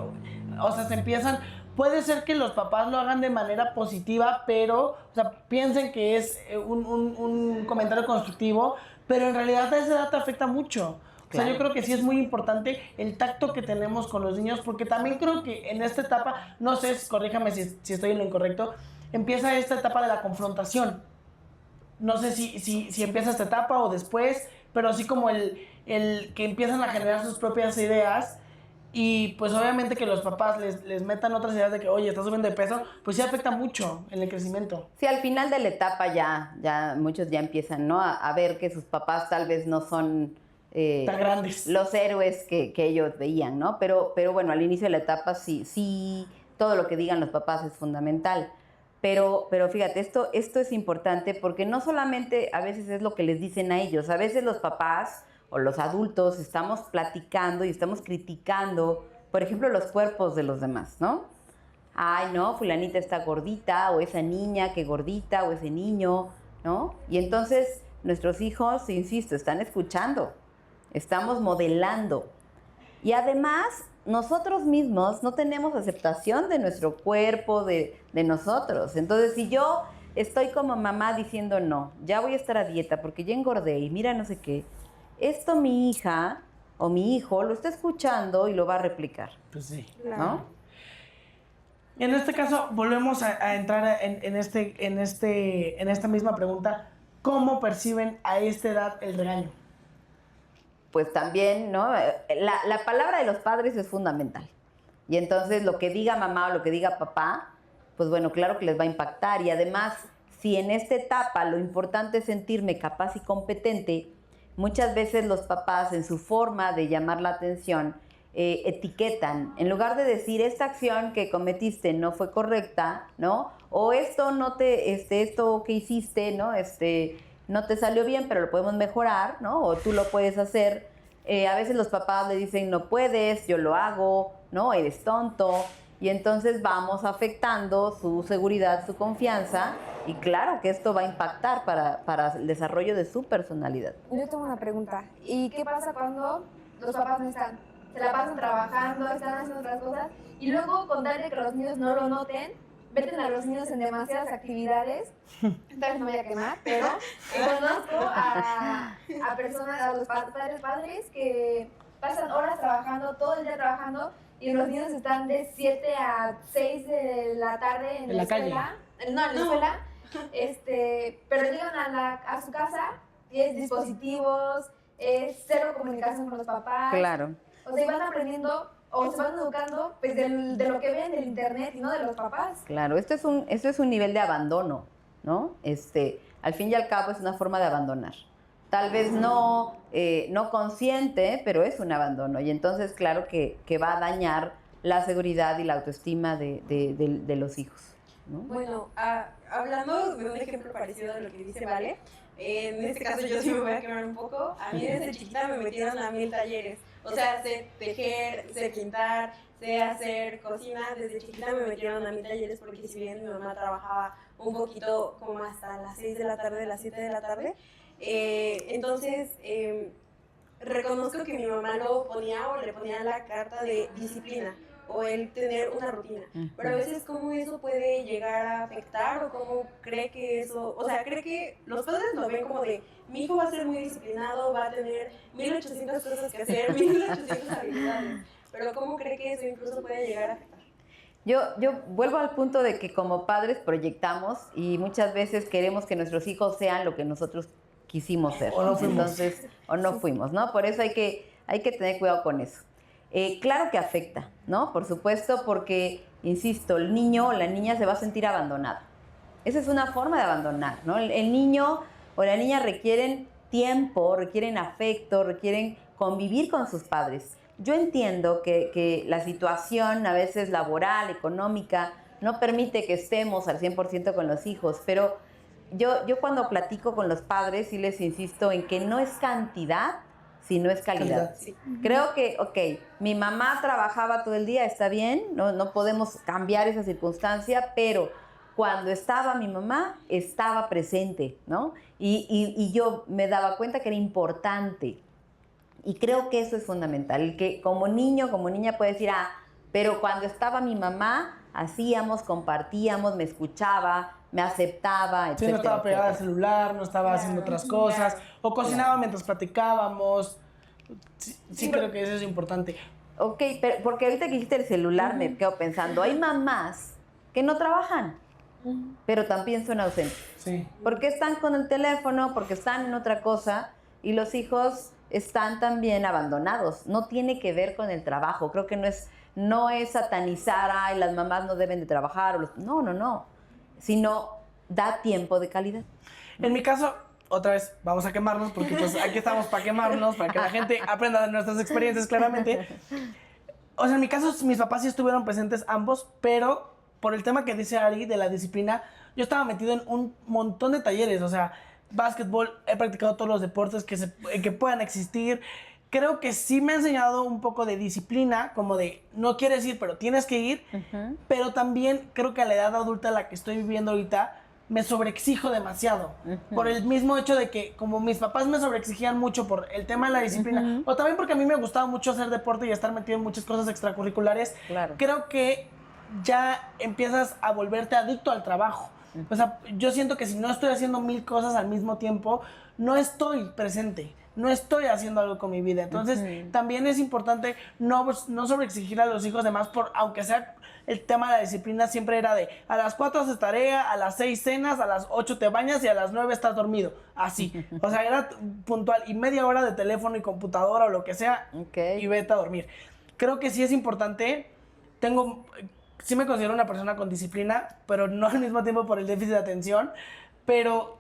o sea, se empiezan. Puede ser que los papás lo hagan de manera positiva, pero, o sea, piensen que es un comentario constructivo, pero en realidad a esa edad te afecta mucho. O sea, yo creo que sí es muy importante el tacto que tenemos con los niños, porque también creo que en esta etapa, no sé, corríjame si estoy en lo incorrecto, empieza esta etapa de la confrontación. No sé si empieza esta etapa o después, pero así como el que empiezan a generar sus propias ideas y pues obviamente que los papás les metan otras ideas de que, oye, estás subiendo de peso, pues sí afecta mucho en el crecimiento. Sí, al final de la etapa ya muchos ya empiezan, ¿no? A ver que sus papás tal vez no son tan grandes, los héroes que ellos veían, ¿no? Pero bueno, al inicio de la etapa sí, todo lo que digan los papás es fundamental. Pero fíjate, esto es importante porque no solamente a veces es lo que les dicen a ellos, a veces los papás o los adultos estamos platicando y estamos criticando, por ejemplo, los cuerpos de los demás, ¿no? Ay, no, fulanita está gordita, o esa niña que gordita, o ese niño, ¿no? Y entonces nuestros hijos, insisto, están escuchando, estamos modelando. Y además, nosotros mismos no tenemos aceptación de nuestro cuerpo, de nosotros. Entonces, si yo estoy como mamá diciendo, no, ya voy a estar a dieta porque ya engordé y mira no sé qué, esto mi hija o mi hijo lo está escuchando y lo va a replicar. Pues sí. ¿No? En este caso, volvemos a entrar en esta misma pregunta. ¿Cómo perciben a esta edad el regaño? Pues también, ¿no? La palabra de los padres es fundamental. Y entonces lo que diga mamá o lo que diga papá, pues bueno, claro que les va a impactar. Y además, si en esta etapa lo importante es sentirme capaz y competente, muchas veces los papás en su forma de llamar la atención etiquetan. En lugar de decir, esta acción que cometiste no fue correcta, ¿no? O esto esto que hiciste, ¿no? No te salió bien, pero lo podemos mejorar, ¿no? O tú lo puedes hacer. A veces los papás le dicen, no puedes, yo lo hago, ¿no? Eres tonto. Y entonces vamos afectando su seguridad, su confianza. Y claro que esto va a impactar para el desarrollo de su personalidad. Yo tengo una pregunta. ¿Y qué pasa cuando los papás no están? Se la pasan trabajando, están haciendo otras cosas. Y luego, con tal de que los niños no lo noten, meten a los niños en demasiadas actividades. Esta vez no voy a quemar, pero conozco a personas, a los padres que pasan horas trabajando, todo el día trabajando, y los niños están de 7 a 6 de la tarde en la escuela. No, en la escuela. Pero llegan a su casa y es dispositivos, es cero comunicación con los papás. Claro. O sea, van aprendiendo o se van educando pues, de lo que ven del internet y no de los papás. Claro, esto es un nivel de abandono, ¿no? Al fin y al cabo es una forma de abandonar. Tal vez no consciente, pero es un abandono. Y entonces, claro que va a dañar la seguridad y la autoestima de los hijos, ¿no? Bueno, hablando de un ejemplo parecido a lo que dice Vale, en este caso yo sí me voy a quemar un poco. A mí desde chiquita me metieron a 1000 talleres. O sea, sé tejer, sé pintar, sé hacer cocina. Desde chiquita me metieron a mis talleres porque si bien mi mamá trabajaba un poquito como hasta las 6 de la tarde, las 7 de la tarde, entonces reconozco que mi mamá lo ponía o le ponía la carta de disciplina o el tener una rutina, pero a veces cómo eso puede llegar a afectar o cómo cree que eso, o sea, cree que los padres lo ven como de mi hijo va a ser muy disciplinado, va a tener 1800 cosas que hacer, 1800 habilidades, pero cómo cree que eso incluso puede llegar a afectar. Yo vuelvo al punto de que como padres proyectamos y muchas veces queremos que nuestros hijos sean lo que nosotros quisimos ser. O no fuimos. Entonces, o no fuimos, ¿no? Por eso hay que tener cuidado con eso. Claro que afecta, ¿no? Por supuesto, porque, insisto, el niño o la niña se va a sentir abandonado. Esa es una forma de abandonar, ¿no? El niño o la niña requieren tiempo, requieren afecto, requieren convivir con sus padres. Yo entiendo que la situación a veces laboral, económica, no permite que estemos al 100% con los hijos, pero yo cuando platico con los padres sí les insisto en que no es cantidad, sino es calidad. Sí. Creo que, ok, mi mamá trabajaba todo el día, está bien, no podemos cambiar esa circunstancia, pero cuando estaba mi mamá, estaba presente, ¿no? Y yo me daba cuenta que era importante. Y creo que eso es fundamental, el que como niño, como niña puedes decir, pero cuando estaba mi mamá, hacíamos, compartíamos, me escuchaba, me aceptaba, etc. Sí, no estaba pegada al celular, no estaba haciendo otras cosas, o cocinaba mientras platicábamos. Sí, creo que eso es importante. Ok, pero porque ahorita que dijiste el celular me quedo pensando, hay mamás que no trabajan, pero también son ausentes. Sí. Porque están con el teléfono, porque están en otra cosa, y los hijos están también abandonados. No tiene que ver con el trabajo. Creo que no es satanizar, las mamás no deben de trabajar. No. Sino da tiempo de calidad. En mi caso, otra vez, vamos a quemarnos, porque pues aquí estamos para quemarnos, para que la gente aprenda de nuestras experiencias claramente. O sea, en mi caso, mis papás sí estuvieron presentes ambos, pero por el tema que dice Ari de la disciplina, yo estaba metido en un montón de talleres, o sea, básquetbol, he practicado todos los deportes que puedan existir. Creo que sí me ha enseñado un poco de disciplina, como de no quieres ir, pero tienes que ir. Pero también creo que a la edad adulta, la que estoy viviendo ahorita, me sobreexijo demasiado. Por el mismo hecho de que, como mis papás me sobreexigían mucho por el tema de la disciplina, o también porque a mí me gustaba mucho hacer deporte y estar metido en muchas cosas extracurriculares, Claro. creo que ya empiezas a volverte adicto al trabajo. O sea, yo siento que si no estoy haciendo 1000 cosas al mismo tiempo, no estoy presente, no estoy haciendo algo con mi vida. Entonces, también es importante no sobreexigir a los hijos de más, aunque sea el tema de la disciplina, siempre era de a las 4 haces tarea, a las 6 cenas, a las 8 te bañas y a las 9 estás dormido. Así. O sea, era puntual y media hora de teléfono y computadora o lo que sea y vete a dormir. Creo que sí es importante. Sí me considero una persona con disciplina, pero no al mismo tiempo por el déficit de atención. Pero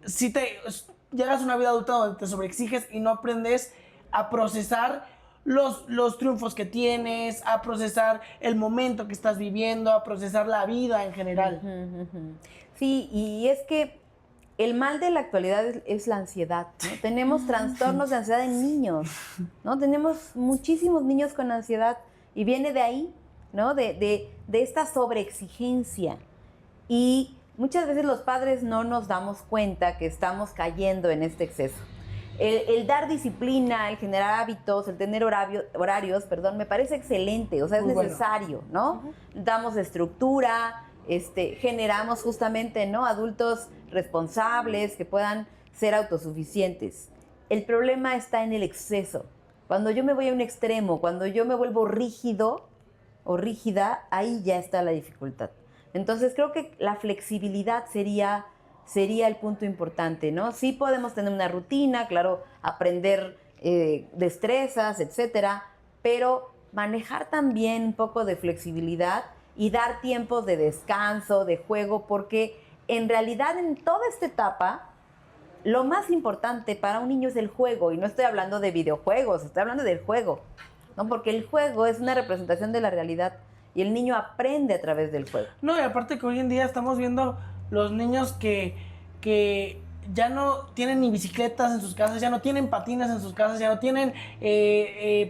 si llegas a una vida adulta donde te sobreexiges y no aprendes a procesar los triunfos que tienes, a procesar el momento que estás viviendo, a procesar la vida en general. Sí, y es que el mal de la actualidad es la ansiedad, ¿no? Tenemos trastornos de ansiedad en niños, ¿no? Tenemos muchísimos niños con ansiedad y viene de ahí, ¿no? De esta sobreexigencia. Y muchas veces los padres no nos damos cuenta que estamos cayendo en este exceso. El dar disciplina, el generar hábitos, el tener horarios, me parece excelente, o sea, es necesario, ¿no? Damos estructura, generamos justamente, ¿no? Adultos responsables que puedan ser autosuficientes. El problema está en el exceso. Cuando yo me voy a un extremo, cuando yo me vuelvo rígido o rígida, ahí ya está la dificultad. Entonces creo que la flexibilidad sería el punto importante, ¿no? Sí podemos tener una rutina, claro, aprender destrezas, etcétera, pero manejar también un poco de flexibilidad y dar tiempos de descanso, de juego, porque en realidad en toda esta etapa lo más importante para un niño es el juego, y no estoy hablando de videojuegos, estoy hablando del juego, ¿no? Porque el juego es una representación de la realidad y el niño aprende a través del juego. No, y aparte que hoy en día estamos viendo los niños que ya no tienen ni bicicletas en sus casas, ya no tienen patines en sus casas, ya no tienen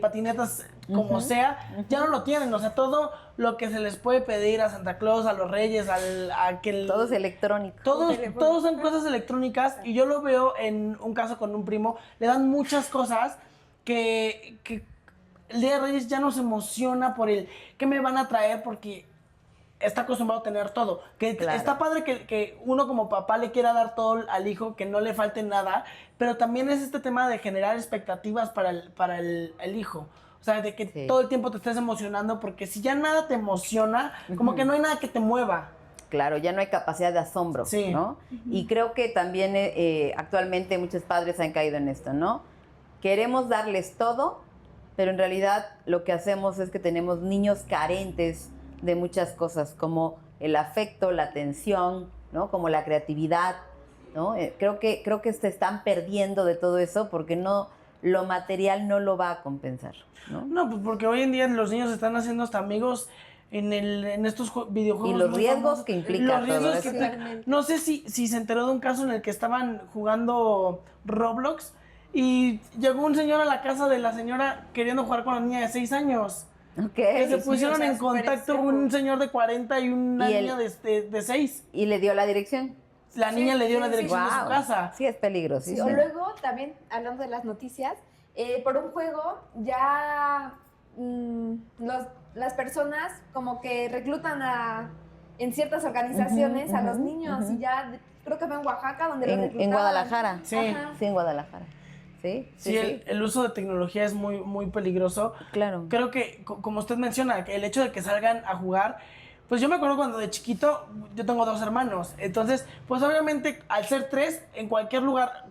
patinetas como sea, ya no lo tienen. O sea, todo lo que se les puede pedir a Santa Claus, a los Reyes, Todo es electrónico. Todos son cosas electrónicas, y yo lo veo en un caso con un primo. Le dan muchas cosas que el Día de Reyes ya no se emociona por el qué me van a traer, porque está acostumbrado a tener todo. Que Claro. está padre que uno como papá le quiera dar todo al hijo, que no le falte nada, pero también es este tema de generar expectativas para el hijo. O sea, de que Sí. todo el tiempo te estés emocionando, porque si ya nada te emociona, como que no hay nada que te mueva. Claro, ya no hay capacidad de asombro, Sí. ¿no? Y creo que también actualmente muchos padres han caído en esto, ¿no? Queremos darles todo, pero en realidad lo que hacemos es que tenemos niños carentes de muchas cosas, como el afecto, la atención, ¿no? Como la creatividad, ¿no? Creo que se están perdiendo de todo eso porque lo material no lo va a compensar, ¿no? No, pues porque hoy en día los niños están haciendo hasta amigos en estos videojuegos. Y los muy riesgos famosos. que implica Los todo riesgos eso. que no sé si se enteró de un caso en el que estaban jugando Roblox y llegó un señor a la casa de la señora queriendo jugar con la niña de 6 años. Ok. Que se sí, pusieron o sea, en contacto súper un señor de 40 y una Y niña de 6. Y le dio la dirección. La niña le dio la dirección de su Wow. casa. Sí, es peligroso. Sí, o luego también, hablando de las noticias, por un juego ya las personas como que reclutan en ciertas organizaciones a los niños y ya creo que fue en Oaxaca donde los reclutaban. En Guadalajara. Sí. Ajá. Sí, en Guadalajara. Sí, Sí, el uso de tecnología es muy, muy peligroso. Claro. Creo que, como usted menciona, que el hecho de que salgan a jugar, pues yo me acuerdo cuando de chiquito, yo tengo 2 hermanos, entonces, pues obviamente al ser 3, en cualquier lugar,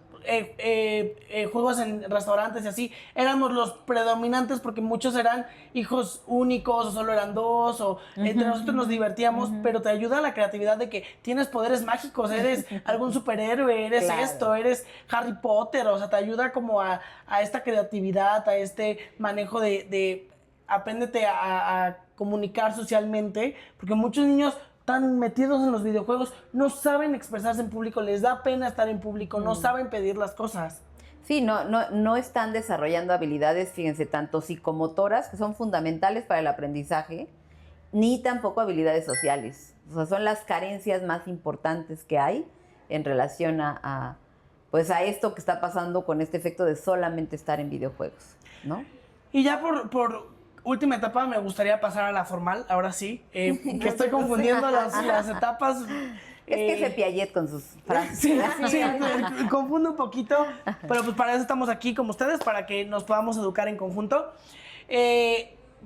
juegos en restaurantes y así, éramos los predominantes porque muchos eran hijos únicos o solo eran 2 o entre nosotros nos divertíamos, pero te ayuda la creatividad de que tienes poderes mágicos, eres algún superhéroe, eres Claro. esto, eres Harry Potter, o sea, te ayuda como a esta creatividad, a este manejo de apréndete a comunicar socialmente, porque muchos niños están metidos en los videojuegos, no saben expresarse en público, les da pena estar en público, no saben pedir las cosas. Sí, no están desarrollando habilidades, fíjense, tanto psicomotoras, que son fundamentales para el aprendizaje, ni tampoco habilidades sociales. O sea, son las carencias más importantes que hay en relación a esto que está pasando con este efecto de solamente estar en videojuegos, ¿no? Y ya por última etapa me gustaría pasar a la formal, ahora sí, que estoy confundiendo las etapas. Es que ese Piaget con sus frases. Sí, confundo un poquito, pero pues para eso estamos aquí como ustedes, para que nos podamos educar en conjunto.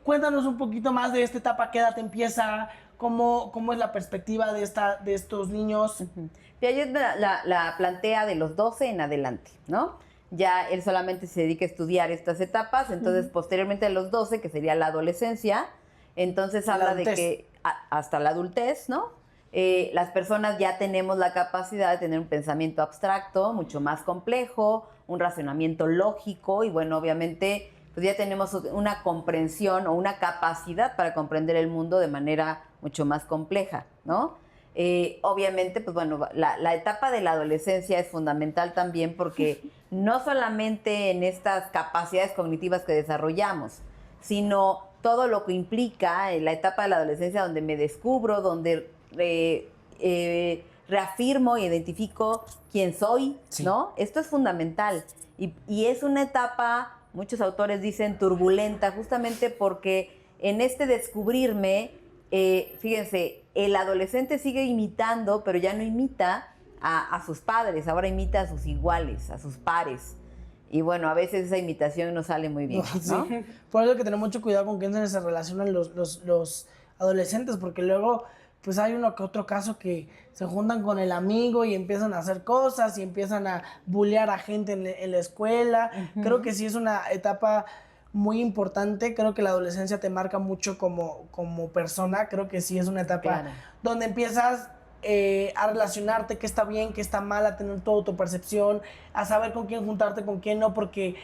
Cuéntanos un poquito más de esta etapa, qué edad empieza, cómo es la perspectiva de estos niños. Piaget la plantea de los 12 en adelante, ¿no? Ya él solamente se dedica a estudiar estas etapas, entonces posteriormente a los 12, que sería la adolescencia, entonces habla de que hasta la adultez, ¿no? Las personas ya tenemos la capacidad de tener un pensamiento abstracto, mucho más complejo, un razonamiento lógico y bueno, obviamente pues ya tenemos una comprensión o una capacidad para comprender el mundo de manera mucho más compleja, ¿no? Obviamente, pues bueno, la etapa de la adolescencia es fundamental también porque no solamente en estas capacidades cognitivas que desarrollamos, sino todo lo que implica la etapa de la adolescencia donde me descubro, donde reafirmo e identifico quién soy, Sí. ¿no? Esto es fundamental y es una etapa, muchos autores dicen turbulenta, justamente porque en este descubrirme, fíjense, el adolescente sigue imitando, pero ya no imita a sus padres, ahora imita a sus iguales, a sus pares. Y bueno, a veces esa imitación no sale muy bien, ¿no? Sí. Por eso hay que tener mucho cuidado con quién se relacionan los adolescentes, porque luego pues hay uno que otro caso que se juntan con el amigo y empiezan a hacer cosas y empiezan a bullear a gente en la escuela. Creo que sí es una etapa muy importante. Creo que la adolescencia te marca mucho como persona. Creo que sí es una etapa Claro. donde empiezas a relacionarte, qué está bien, qué está mal, a tener tu autopercepción, a saber con quién juntarte, con quién no, porque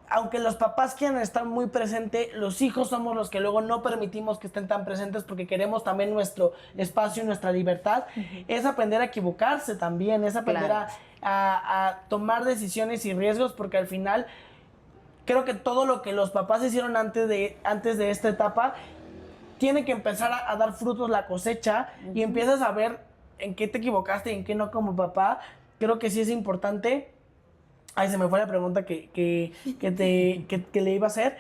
aunque los papás quieran estar muy presentes, los hijos somos los que luego no permitimos que estén tan presentes porque queremos también nuestro espacio y nuestra libertad. Es aprender a equivocarse también, es aprender Claro. a tomar decisiones y riesgos, porque al final creo que todo lo que los papás hicieron antes de esta etapa tiene que empezar a dar frutos la cosecha y empiezas a ver en qué te equivocaste y en qué no como papá. Creo que sí es importante. Ay, se me fue la pregunta que le iba a hacer.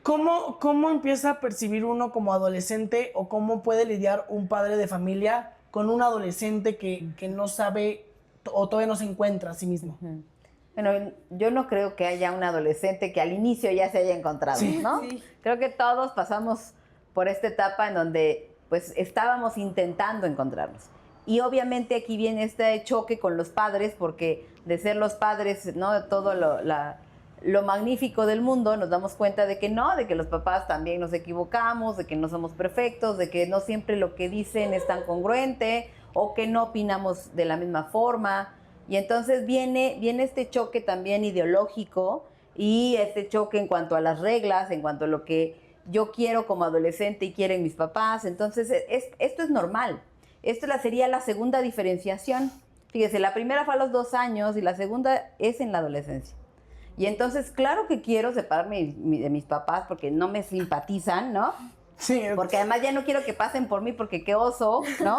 ¿Cómo empieza a percibir uno como adolescente o cómo puede lidiar un padre de familia con un adolescente que no sabe o todavía no se encuentra a sí mismo? Bueno, yo no creo que haya un adolescente que al inicio ya se haya encontrado, Sí. ¿no? Sí. Creo que todos pasamos por esta etapa en donde pues estábamos intentando encontrarnos. Y obviamente aquí viene este choque con los padres, porque de ser los padres, ¿no? Todo lo magnífico del mundo, nos damos cuenta de que no, de que los papás también nos equivocamos, de que no somos perfectos, de que no siempre lo que dicen es tan congruente o que no opinamos de la misma forma. Y entonces viene este choque también ideológico y este choque en cuanto a las reglas, en cuanto a lo que yo quiero como adolescente y quieren mis papás. Entonces esto es normal. Esto sería la segunda diferenciación. Fíjese, la primera fue a los 2 años y la segunda es en la adolescencia. Y entonces, claro que quiero separarme de mis papás porque no me simpatizan, ¿no? Sí. Porque además ya no quiero que pasen por mí porque qué oso, ¿no?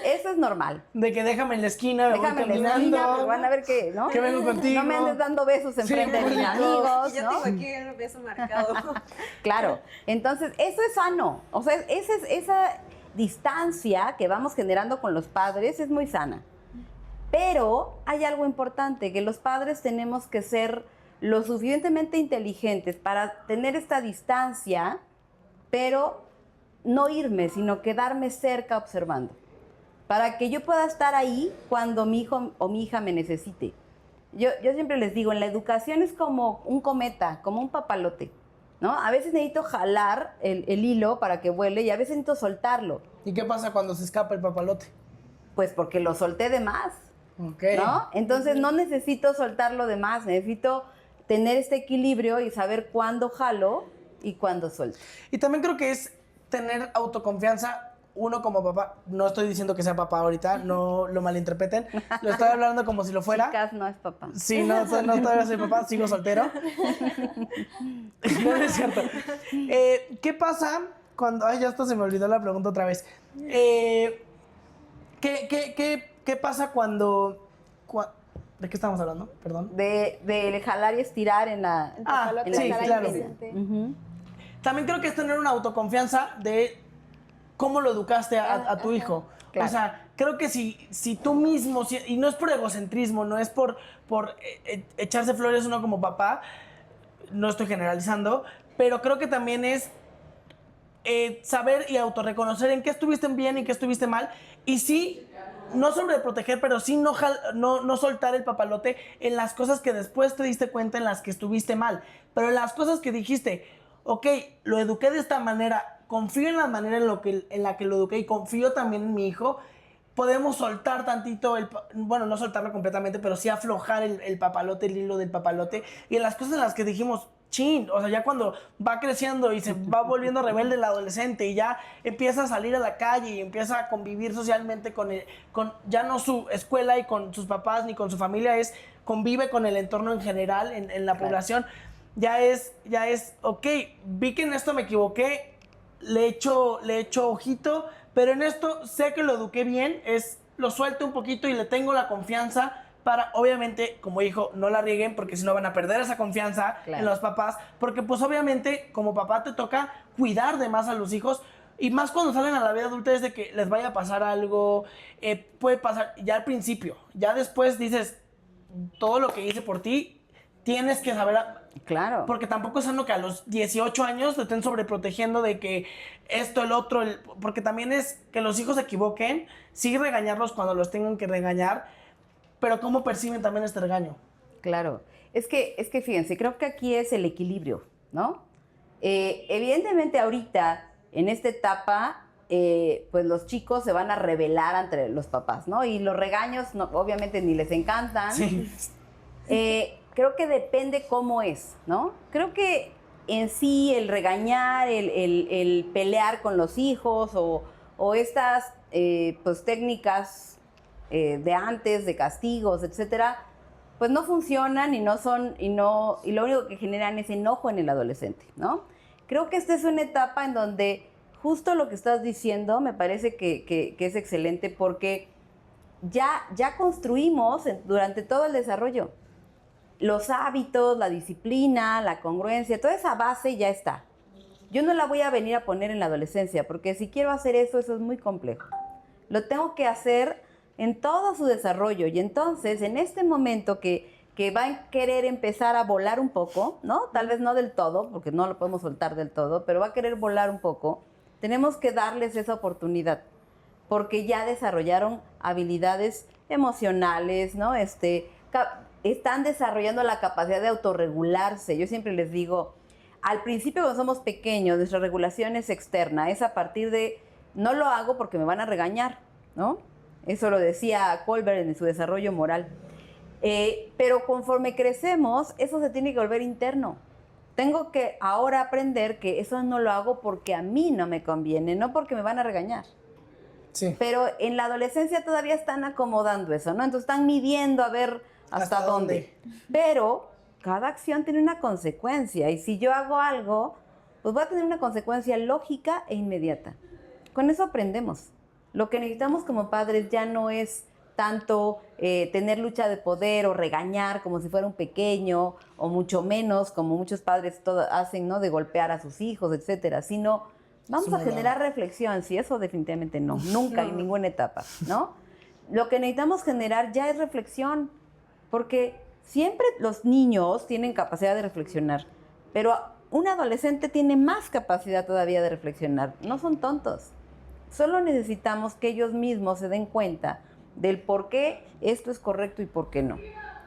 Eso es normal. De que déjame en la esquina, me Déjame voy en la caminando. esquina, porque van a ver que, ¿no? Que vengo contigo. No me andes dando besos enfrente de mis público. amigos, Y ya ¿no? tengo aquí el beso marcado. Claro, entonces eso es sano, o sea, esa distancia que vamos generando con los padres es muy sana. Pero hay algo importante, que los padres tenemos que ser lo suficientemente inteligentes para tener esta distancia, pero no irme, sino quedarme cerca observando, para que yo pueda estar ahí cuando mi hijo o mi hija me necesite. Yo siempre les digo, en la educación es como un cometa, como un papalote, ¿no? A veces necesito jalar el hilo para que vuele y a veces necesito soltarlo, ¿Y qué pasa cuando se escapa el papalote? pues porque lo solté de más, Ok. ¿no? Entonces no necesito soltarlo de más, necesito tener este equilibrio y saber cuándo jalo y cuándo suelto. Y también creo que es tener autoconfianza. Uno como papá, no estoy diciendo que sea papá ahorita, no lo malinterpreten. Lo estoy hablando como si lo fuera. Chicas, no es papá. Sí, no todavía soy papá, sigo soltero. No es cierto. ¿Qué pasa cuando... Ay, ya hasta se me olvidó la pregunta otra vez. ¿Qué pasa cuando... ¿De qué estamos hablando? Perdón. De jalar y estirar en la... papalote, sí, la cara claro. inteligente. Ujú. También creo que es tener una autoconfianza de cómo lo educaste a tu hijo. Claro. O sea, creo que si tú mismo, y no es por egocentrismo, no es por echarse flores uno como papá, no estoy generalizando, pero creo que también es saber y autorreconocer en qué estuviste bien y qué estuviste mal. Y sí, no sobreproteger, pero sí no soltar el papalote en las cosas que después te diste cuenta en las que estuviste mal. Pero en las cosas que dijiste, ok, lo eduqué de esta manera, confío en la manera en la que lo eduqué y confío también en mi hijo, podemos soltar tantito, bueno, no soltarlo completamente, pero sí aflojar el papalote, el hilo del papalote. Y en las cosas en las que dijimos, chin, o sea, ya cuando va creciendo y se va volviendo rebelde el adolescente y ya empieza a salir a la calle y empieza a convivir socialmente con ya no su escuela y con sus papás ni con su familia, convive con el entorno en general, en la población, ya es, ok, vi que en esto me equivoqué, le echo ojito, pero en esto sé que lo eduqué bien, lo suelto un poquito y le tengo la confianza para, obviamente, como hijo, no la rieguen porque si no van a perder esa confianza en los papás, porque pues obviamente como papá te toca cuidar de más a los hijos y más cuando salen a la vida adulta es de que les vaya a pasar algo, puede pasar ya al principio, ya después dices, todo lo que hice por ti, tienes que saber... Claro. Porque tampoco es sano que a los 18 años te estén sobreprotegiendo de que esto, el otro, porque también es que los hijos se equivoquen, sí regañarlos cuando los tengan que regañar, pero cómo perciben también este regaño. Claro. Es que fíjense, creo que aquí es el equilibrio, ¿no? Evidentemente ahorita, en esta etapa, pues los chicos se van a rebelar ante los papás, ¿no? Y los regaños, no, obviamente, ni les encantan. Sí. Creo que depende cómo es, ¿no? Creo que en sí el regañar, el pelear con los hijos o estas pues técnicas de antes, de castigos, etcétera, pues no funcionan y lo único que generan es enojo en el adolescente, ¿no? Creo que esta es una etapa en donde justo lo que estás diciendo me parece que es excelente, porque ya construimos durante todo el desarrollo los hábitos, la disciplina, la congruencia, toda esa base ya está. Yo no la voy a venir a poner en la adolescencia, porque si quiero hacer eso es muy complejo. Lo tengo que hacer en todo su desarrollo, y entonces en este momento que va a querer empezar a volar un poco, ¿no? Tal vez no del todo, porque no lo podemos soltar del todo, pero va a querer volar un poco, tenemos que darles esa oportunidad, porque ya desarrollaron habilidades emocionales, ¿no? Están desarrollando la capacidad de autorregularse. Yo siempre les digo, al principio cuando somos pequeños, nuestra regulación es externa, es a partir de, no lo hago porque me van a regañar, ¿no? Eso lo decía Colbert en su desarrollo moral. Pero conforme crecemos, eso se tiene que volver interno. Tengo que ahora aprender que eso no lo hago porque a mí no me conviene, no porque me van a regañar. Sí. Pero en la adolescencia todavía están acomodando eso, ¿no? Entonces están midiendo a ver hasta dónde. Pero cada acción tiene una consecuencia, y si yo hago algo, pues va a tener una consecuencia lógica e inmediata. Con eso aprendemos. Lo que necesitamos como padres ya no es tanto tener lucha de poder o regañar como si fuera un pequeño, o mucho menos, como muchos padres hacen, ¿no? De golpear a sus hijos, etcétera, sino vamos a generar reflexión. Sí, eso definitivamente no, nunca, en ninguna etapa, ¿no? Lo que necesitamos generar ya es reflexión, porque siempre los niños tienen capacidad de reflexionar, pero un adolescente tiene más capacidad todavía de reflexionar. No son tontos. Solo necesitamos que ellos mismos se den cuenta del por qué esto es correcto y por qué no.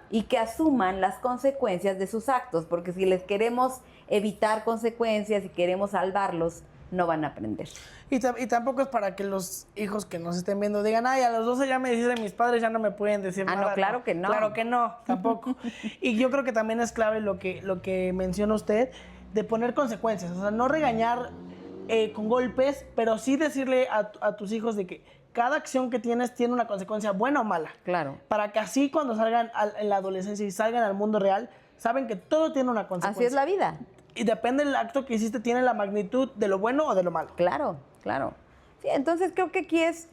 Y que asuman las consecuencias de sus actos, porque si les queremos evitar consecuencias y queremos salvarlos, no van a aprender. Y tampoco es para que los hijos que nos estén viendo digan, ay, a los 12 ya me dicen mis padres, ya no me pueden decir nada. No, claro que no. Claro que no, tampoco. Y yo creo que también es clave lo que menciona usted, de poner consecuencias. O sea, no regañar con golpes, pero sí decirle a tus hijos de que cada acción que tienes tiene una consecuencia buena o mala. Claro. Para que así cuando salgan en la adolescencia y salgan al mundo real, saben que todo tiene una consecuencia. Así es la vida. Y depende del acto que hiciste, tiene la magnitud de lo bueno o de lo malo. Claro, claro. Sí, entonces creo que aquí es,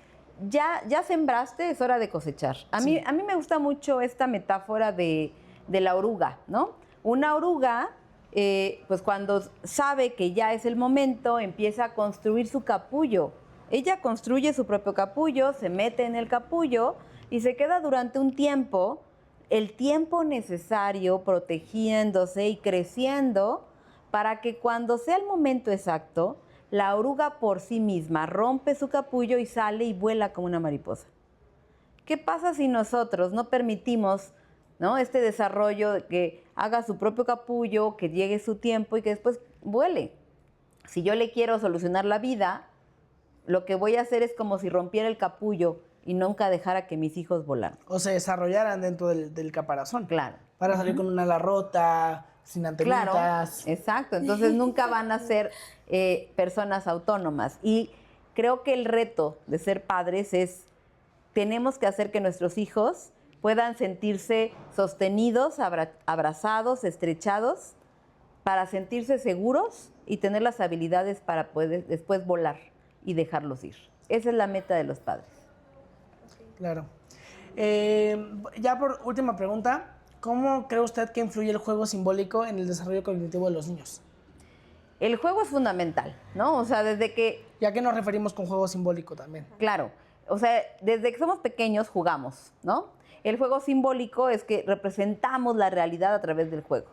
ya sembraste, es hora de cosechar. A mí me gusta mucho esta metáfora de la oruga, ¿no? Una oruga, pues cuando sabe que ya es el momento, empieza a construir su capullo. Ella construye su propio capullo, se mete en el capullo y se queda durante un tiempo, el tiempo necesario, protegiéndose y creciendo, para que cuando sea el momento exacto, la oruga por sí misma rompe su capullo y sale y vuela como una mariposa. ¿Qué pasa si nosotros no permitimos, ¿no?, este desarrollo de que haga su propio capullo, que llegue su tiempo y que después vuele? Si yo le quiero solucionar la vida, lo que voy a hacer es como si rompiera el capullo y nunca dejara que mis hijos volaran. O se desarrollaran dentro del caparazón. Claro. Para salir con una ala rota, sin antenitas. Claro, exacto. Entonces nunca van a ser personas autónomas. Y creo que el reto de ser padres es, tenemos que hacer que nuestros hijos puedan sentirse sostenidos, abrazados, estrechados, para sentirse seguros y tener las habilidades para poder después volar y dejarlos ir. Esa es la meta de los padres. Claro. Ya por última pregunta, ¿cómo cree usted que influye el juego simbólico en el desarrollo cognitivo de los niños? El juego es fundamental, ¿no? O sea, desde que... ¿Y a qué nos referimos con juego simbólico también? Claro. O sea, desde que somos pequeños jugamos, ¿no? El juego simbólico es que representamos la realidad a través del juego.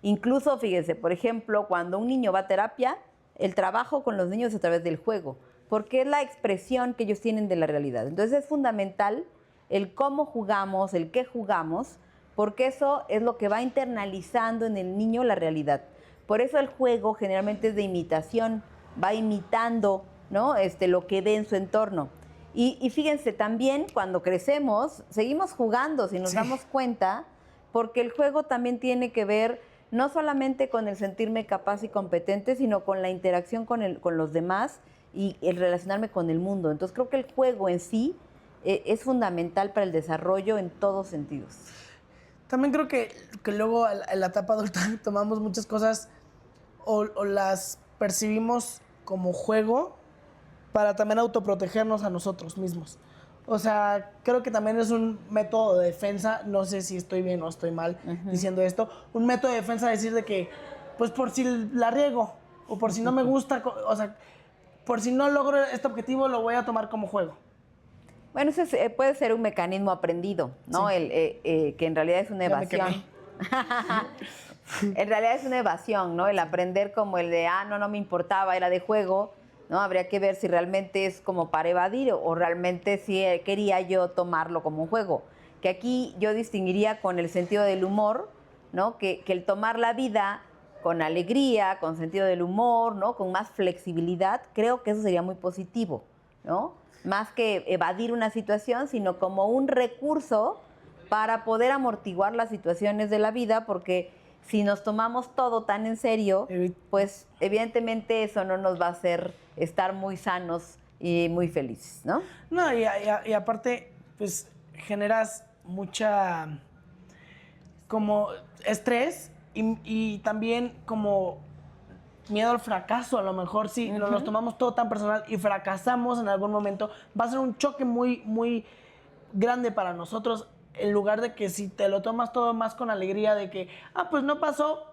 Incluso, fíjense, por ejemplo, cuando un niño va a terapia, el trabajo con los niños es a través del juego, porque es la expresión que ellos tienen de la realidad. Entonces es fundamental el cómo jugamos, el qué jugamos, porque eso es lo que va internalizando en el niño la realidad. Por eso el juego generalmente es de imitación, va imitando, ¿no?, lo que ve en su entorno. Y fíjense, también cuando crecemos, seguimos jugando, si nos damos cuenta, porque el juego también tiene que ver no solamente con el sentirme capaz y competente, sino con la interacción con los demás y el relacionarme con el mundo. Entonces creo que el juego en sí es fundamental para el desarrollo en todos sentidos. También creo que luego en la etapa adulta tomamos muchas cosas o las percibimos como juego para también autoprotegernos a nosotros mismos. O sea, creo que también es un método de defensa, no sé si estoy bien o estoy mal diciendo esto, un método de defensa decir de que, pues por si la riego, o por si no me gusta, o sea, por si no logro este objetivo, lo voy a tomar como juego. Bueno, ese puede ser un mecanismo aprendido, ¿no? Sí. Que en realidad es una Ya me evasión. En realidad es una evasión, ¿no? El aprender como el de, no me importaba, era de juego, ¿no? Habría que ver si realmente es como para evadir o realmente si quería yo tomarlo como un juego. Que aquí yo distinguiría con el sentido del humor, ¿no? Que el tomar la vida con alegría, con sentido del humor, ¿no? Con más flexibilidad, creo que eso sería muy positivo, ¿no? Más que evadir una situación, sino como un recurso para poder amortiguar las situaciones de la vida, porque si nos tomamos todo tan en serio, pues evidentemente eso no nos va a hacer estar muy sanos y muy felices, ¿no? No, y aparte, pues generas mucha como estrés y también como miedo al fracaso. A lo mejor si nos los tomamos todo tan personal y fracasamos en algún momento, va a ser un choque muy, muy grande para nosotros, en lugar de que si te lo tomas todo más con alegría de que, pues no pasó.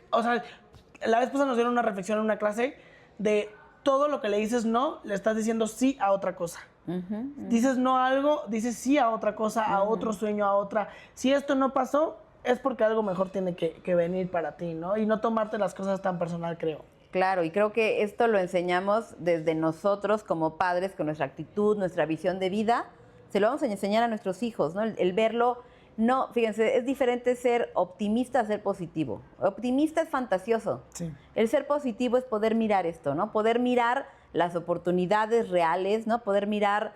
O sea, la vez pasada nos dieron una reflexión en una clase de todo lo que le dices no, le estás diciendo sí a otra cosa. Dices no a algo, dices sí a otra cosa, a otro sueño, a otra. Si esto no pasó, es porque algo mejor tiene que venir para ti, ¿no? Y no tomarte las cosas tan personal, creo. Claro, y creo que esto lo enseñamos desde nosotros como padres, con nuestra actitud, nuestra visión de vida. Se lo vamos a enseñar a nuestros hijos, ¿no? El verlo, no, fíjense, es diferente ser optimista a ser positivo. Optimista es fantasioso. Sí. El ser positivo es poder mirar esto, ¿no? Poder mirar las oportunidades reales, ¿no? Poder mirar,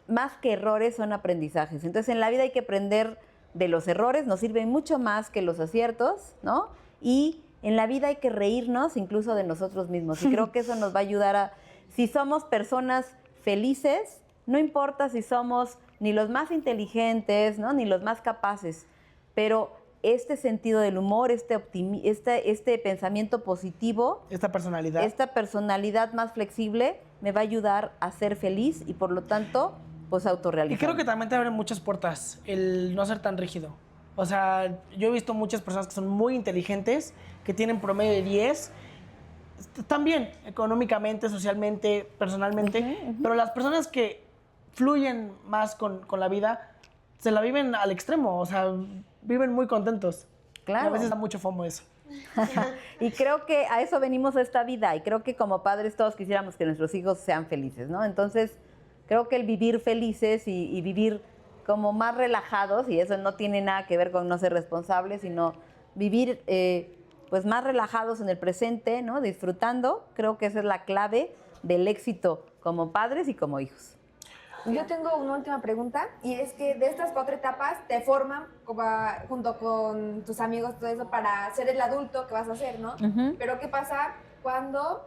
más que errores son aprendizajes. Entonces, en la vida hay que aprender de los errores, nos sirven mucho más que los aciertos, ¿no? Y en la vida hay que reírnos incluso de nosotros mismos. Y creo que eso nos va a ayudar si somos personas felices, no importa si somos ni los más inteligentes, ¿no? Ni los más capaces, pero este sentido del humor, este pensamiento positivo, Esta personalidad más flexible me va a ayudar a ser feliz y por lo tanto, pues autorrealizar. Y creo que también te abre muchas puertas el no ser tan rígido. O sea, yo he visto muchas personas que son muy inteligentes, que tienen promedio de 10, están bien económicamente, socialmente, personalmente, pero las personas que fluyen más con la vida, se la viven al extremo, o sea, viven muy contentos. Claro. Y a veces da mucho FOMO eso. Y creo que a eso venimos a esta vida y creo que como padres todos quisiéramos que nuestros hijos sean felices, ¿no? Entonces, creo que el vivir felices y vivir como más relajados, y eso no tiene nada que ver con no ser responsables, sino vivir pues más relajados en el presente, ¿no? Disfrutando, creo que esa es la clave del éxito como padres y como hijos. Yo tengo una última pregunta y es que de estas 4 etapas te forman junto con tus amigos, todo eso, para ser el adulto que vas a ser, ¿no? Pero ¿qué pasa cuando,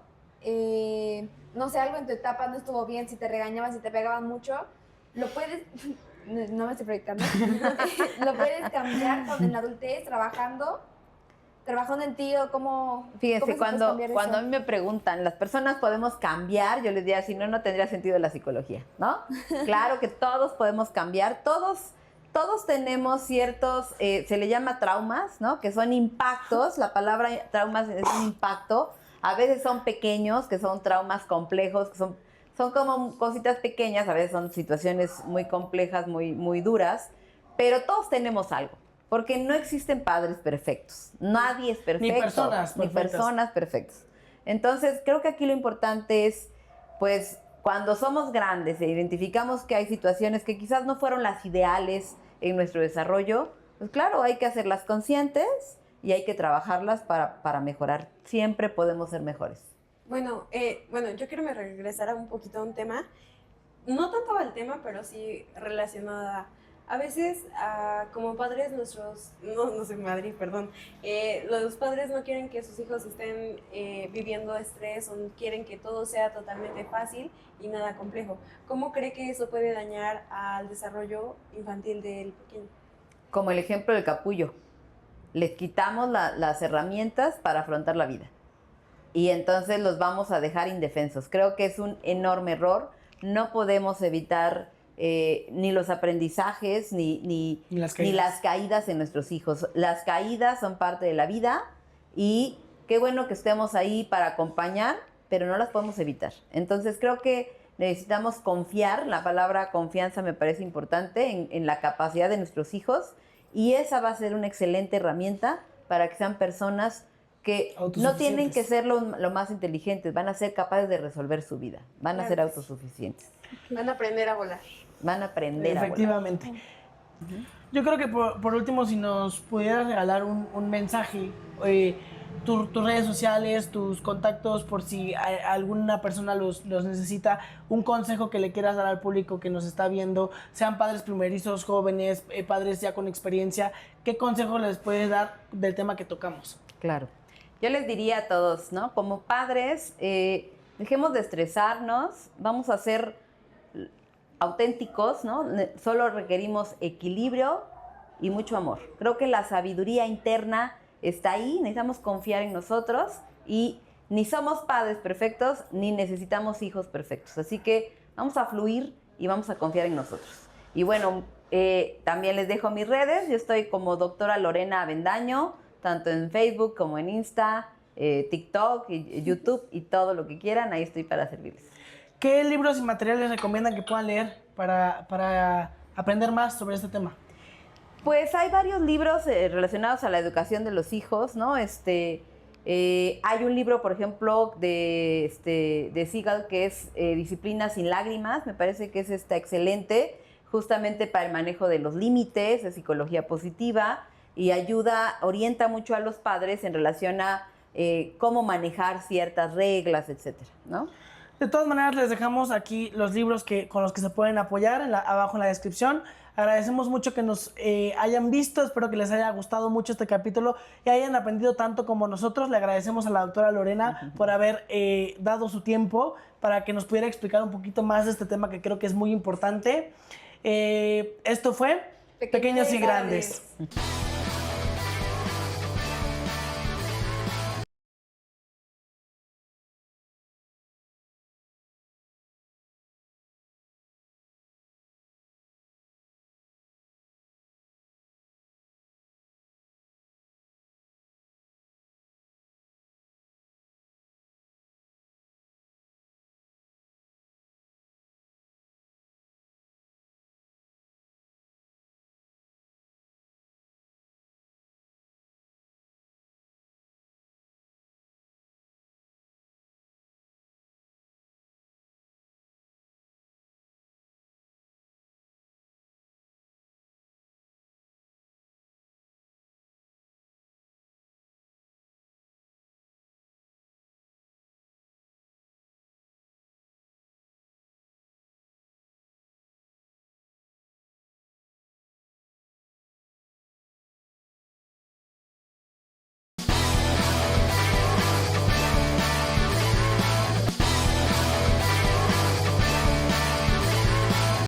no sé, algo en tu etapa no estuvo bien, si te regañaban, si te pegaban mucho? Lo puedes, no me estoy proyectando, lo puedes cambiar en la adultez, trabajando en ti o cómo... Fíjense, cuando a mí me preguntan, ¿las personas podemos cambiar? Yo les diría, si no, no tendría sentido la psicología, ¿no? Claro que todos podemos cambiar, todos tenemos ciertos, se le llama traumas, ¿no? Que son impactos, la palabra traumas es un impacto, a veces son pequeños, que son traumas complejos, que son como cositas pequeñas, a veces son situaciones muy complejas, muy, muy duras, pero todos tenemos algo. Porque no existen padres perfectos. Nadie es perfecto. Ni personas perfectas. Entonces, creo que aquí lo importante es, pues, cuando somos grandes e identificamos que hay situaciones que quizás no fueron las ideales en nuestro desarrollo, pues claro, hay que hacerlas conscientes y hay que trabajarlas para mejorar. Siempre podemos ser mejores. Bueno, yo quiero regresar un poquito a un tema, no tanto al tema, pero sí relacionada. A veces, como padres, los padres no quieren que sus hijos estén viviendo estrés o quieren que todo sea totalmente fácil y nada complejo. ¿Cómo cree que eso puede dañar al desarrollo infantil del pequeño? como el ejemplo del capullo. Les quitamos las herramientas para afrontar la vida. Y entonces los vamos a dejar indefensos. Creo que es un enorme error. No podemos evitar ni los aprendizajes ni las caídas en nuestros hijos. Las caídas son parte de la vida y qué bueno que estemos ahí para acompañar, pero no las podemos evitar. Entonces creo que necesitamos confiar. La palabra confianza me parece importante en la capacidad de nuestros hijos, y esa va a ser una excelente herramienta para que sean personas que no tienen que ser lo más inteligentes, van a ser capaces de resolver su vida, van a ser autosuficientes. Van a aprender a volar. Van a aprender Efectivamente. Yo creo que por último, si nos pudieras regalar un mensaje, tus redes sociales, tus contactos, por si alguna persona los necesita, un consejo que le quieras dar al público que nos está viendo, sean padres primerizos, jóvenes, padres ya con experiencia, ¿qué consejo les puedes dar del tema que tocamos? Claro. Yo les diría a todos, ¿no? Como padres, dejemos de estresarnos, vamos a ser auténticos, ¿no? Solo requerimos equilibrio y mucho amor. Creo que la sabiduría interna está ahí, necesitamos confiar en nosotros y ni somos padres perfectos ni necesitamos hijos perfectos. Así que vamos a fluir y vamos a confiar en nosotros. Y bueno, también les dejo mis redes. Yo estoy como doctora Lorena Avendaño, tanto en Facebook como en Insta, TikTok, y YouTube y todo lo que quieran, ahí estoy para servirles. ¿Qué libros y materiales recomiendan que puedan leer para aprender más sobre este tema? Pues hay varios libros relacionados a la educación de los hijos, ¿no? Hay un libro, por ejemplo, de Siegel que es Disciplina sin lágrimas, me parece que es excelente, justamente para el manejo de los límites, de psicología positiva, y orienta mucho a los padres en relación a cómo manejar ciertas reglas, etcétera, ¿no? De todas maneras, les dejamos aquí los libros con los que se pueden apoyar abajo en la descripción. Agradecemos mucho que nos hayan visto, espero que les haya gustado mucho este capítulo y hayan aprendido tanto como nosotros. Le agradecemos a la doctora Lorena por haber dado su tiempo para que nos pudiera explicar un poquito más de este tema que creo que es muy importante. Esto fue Pequeños y Grandes.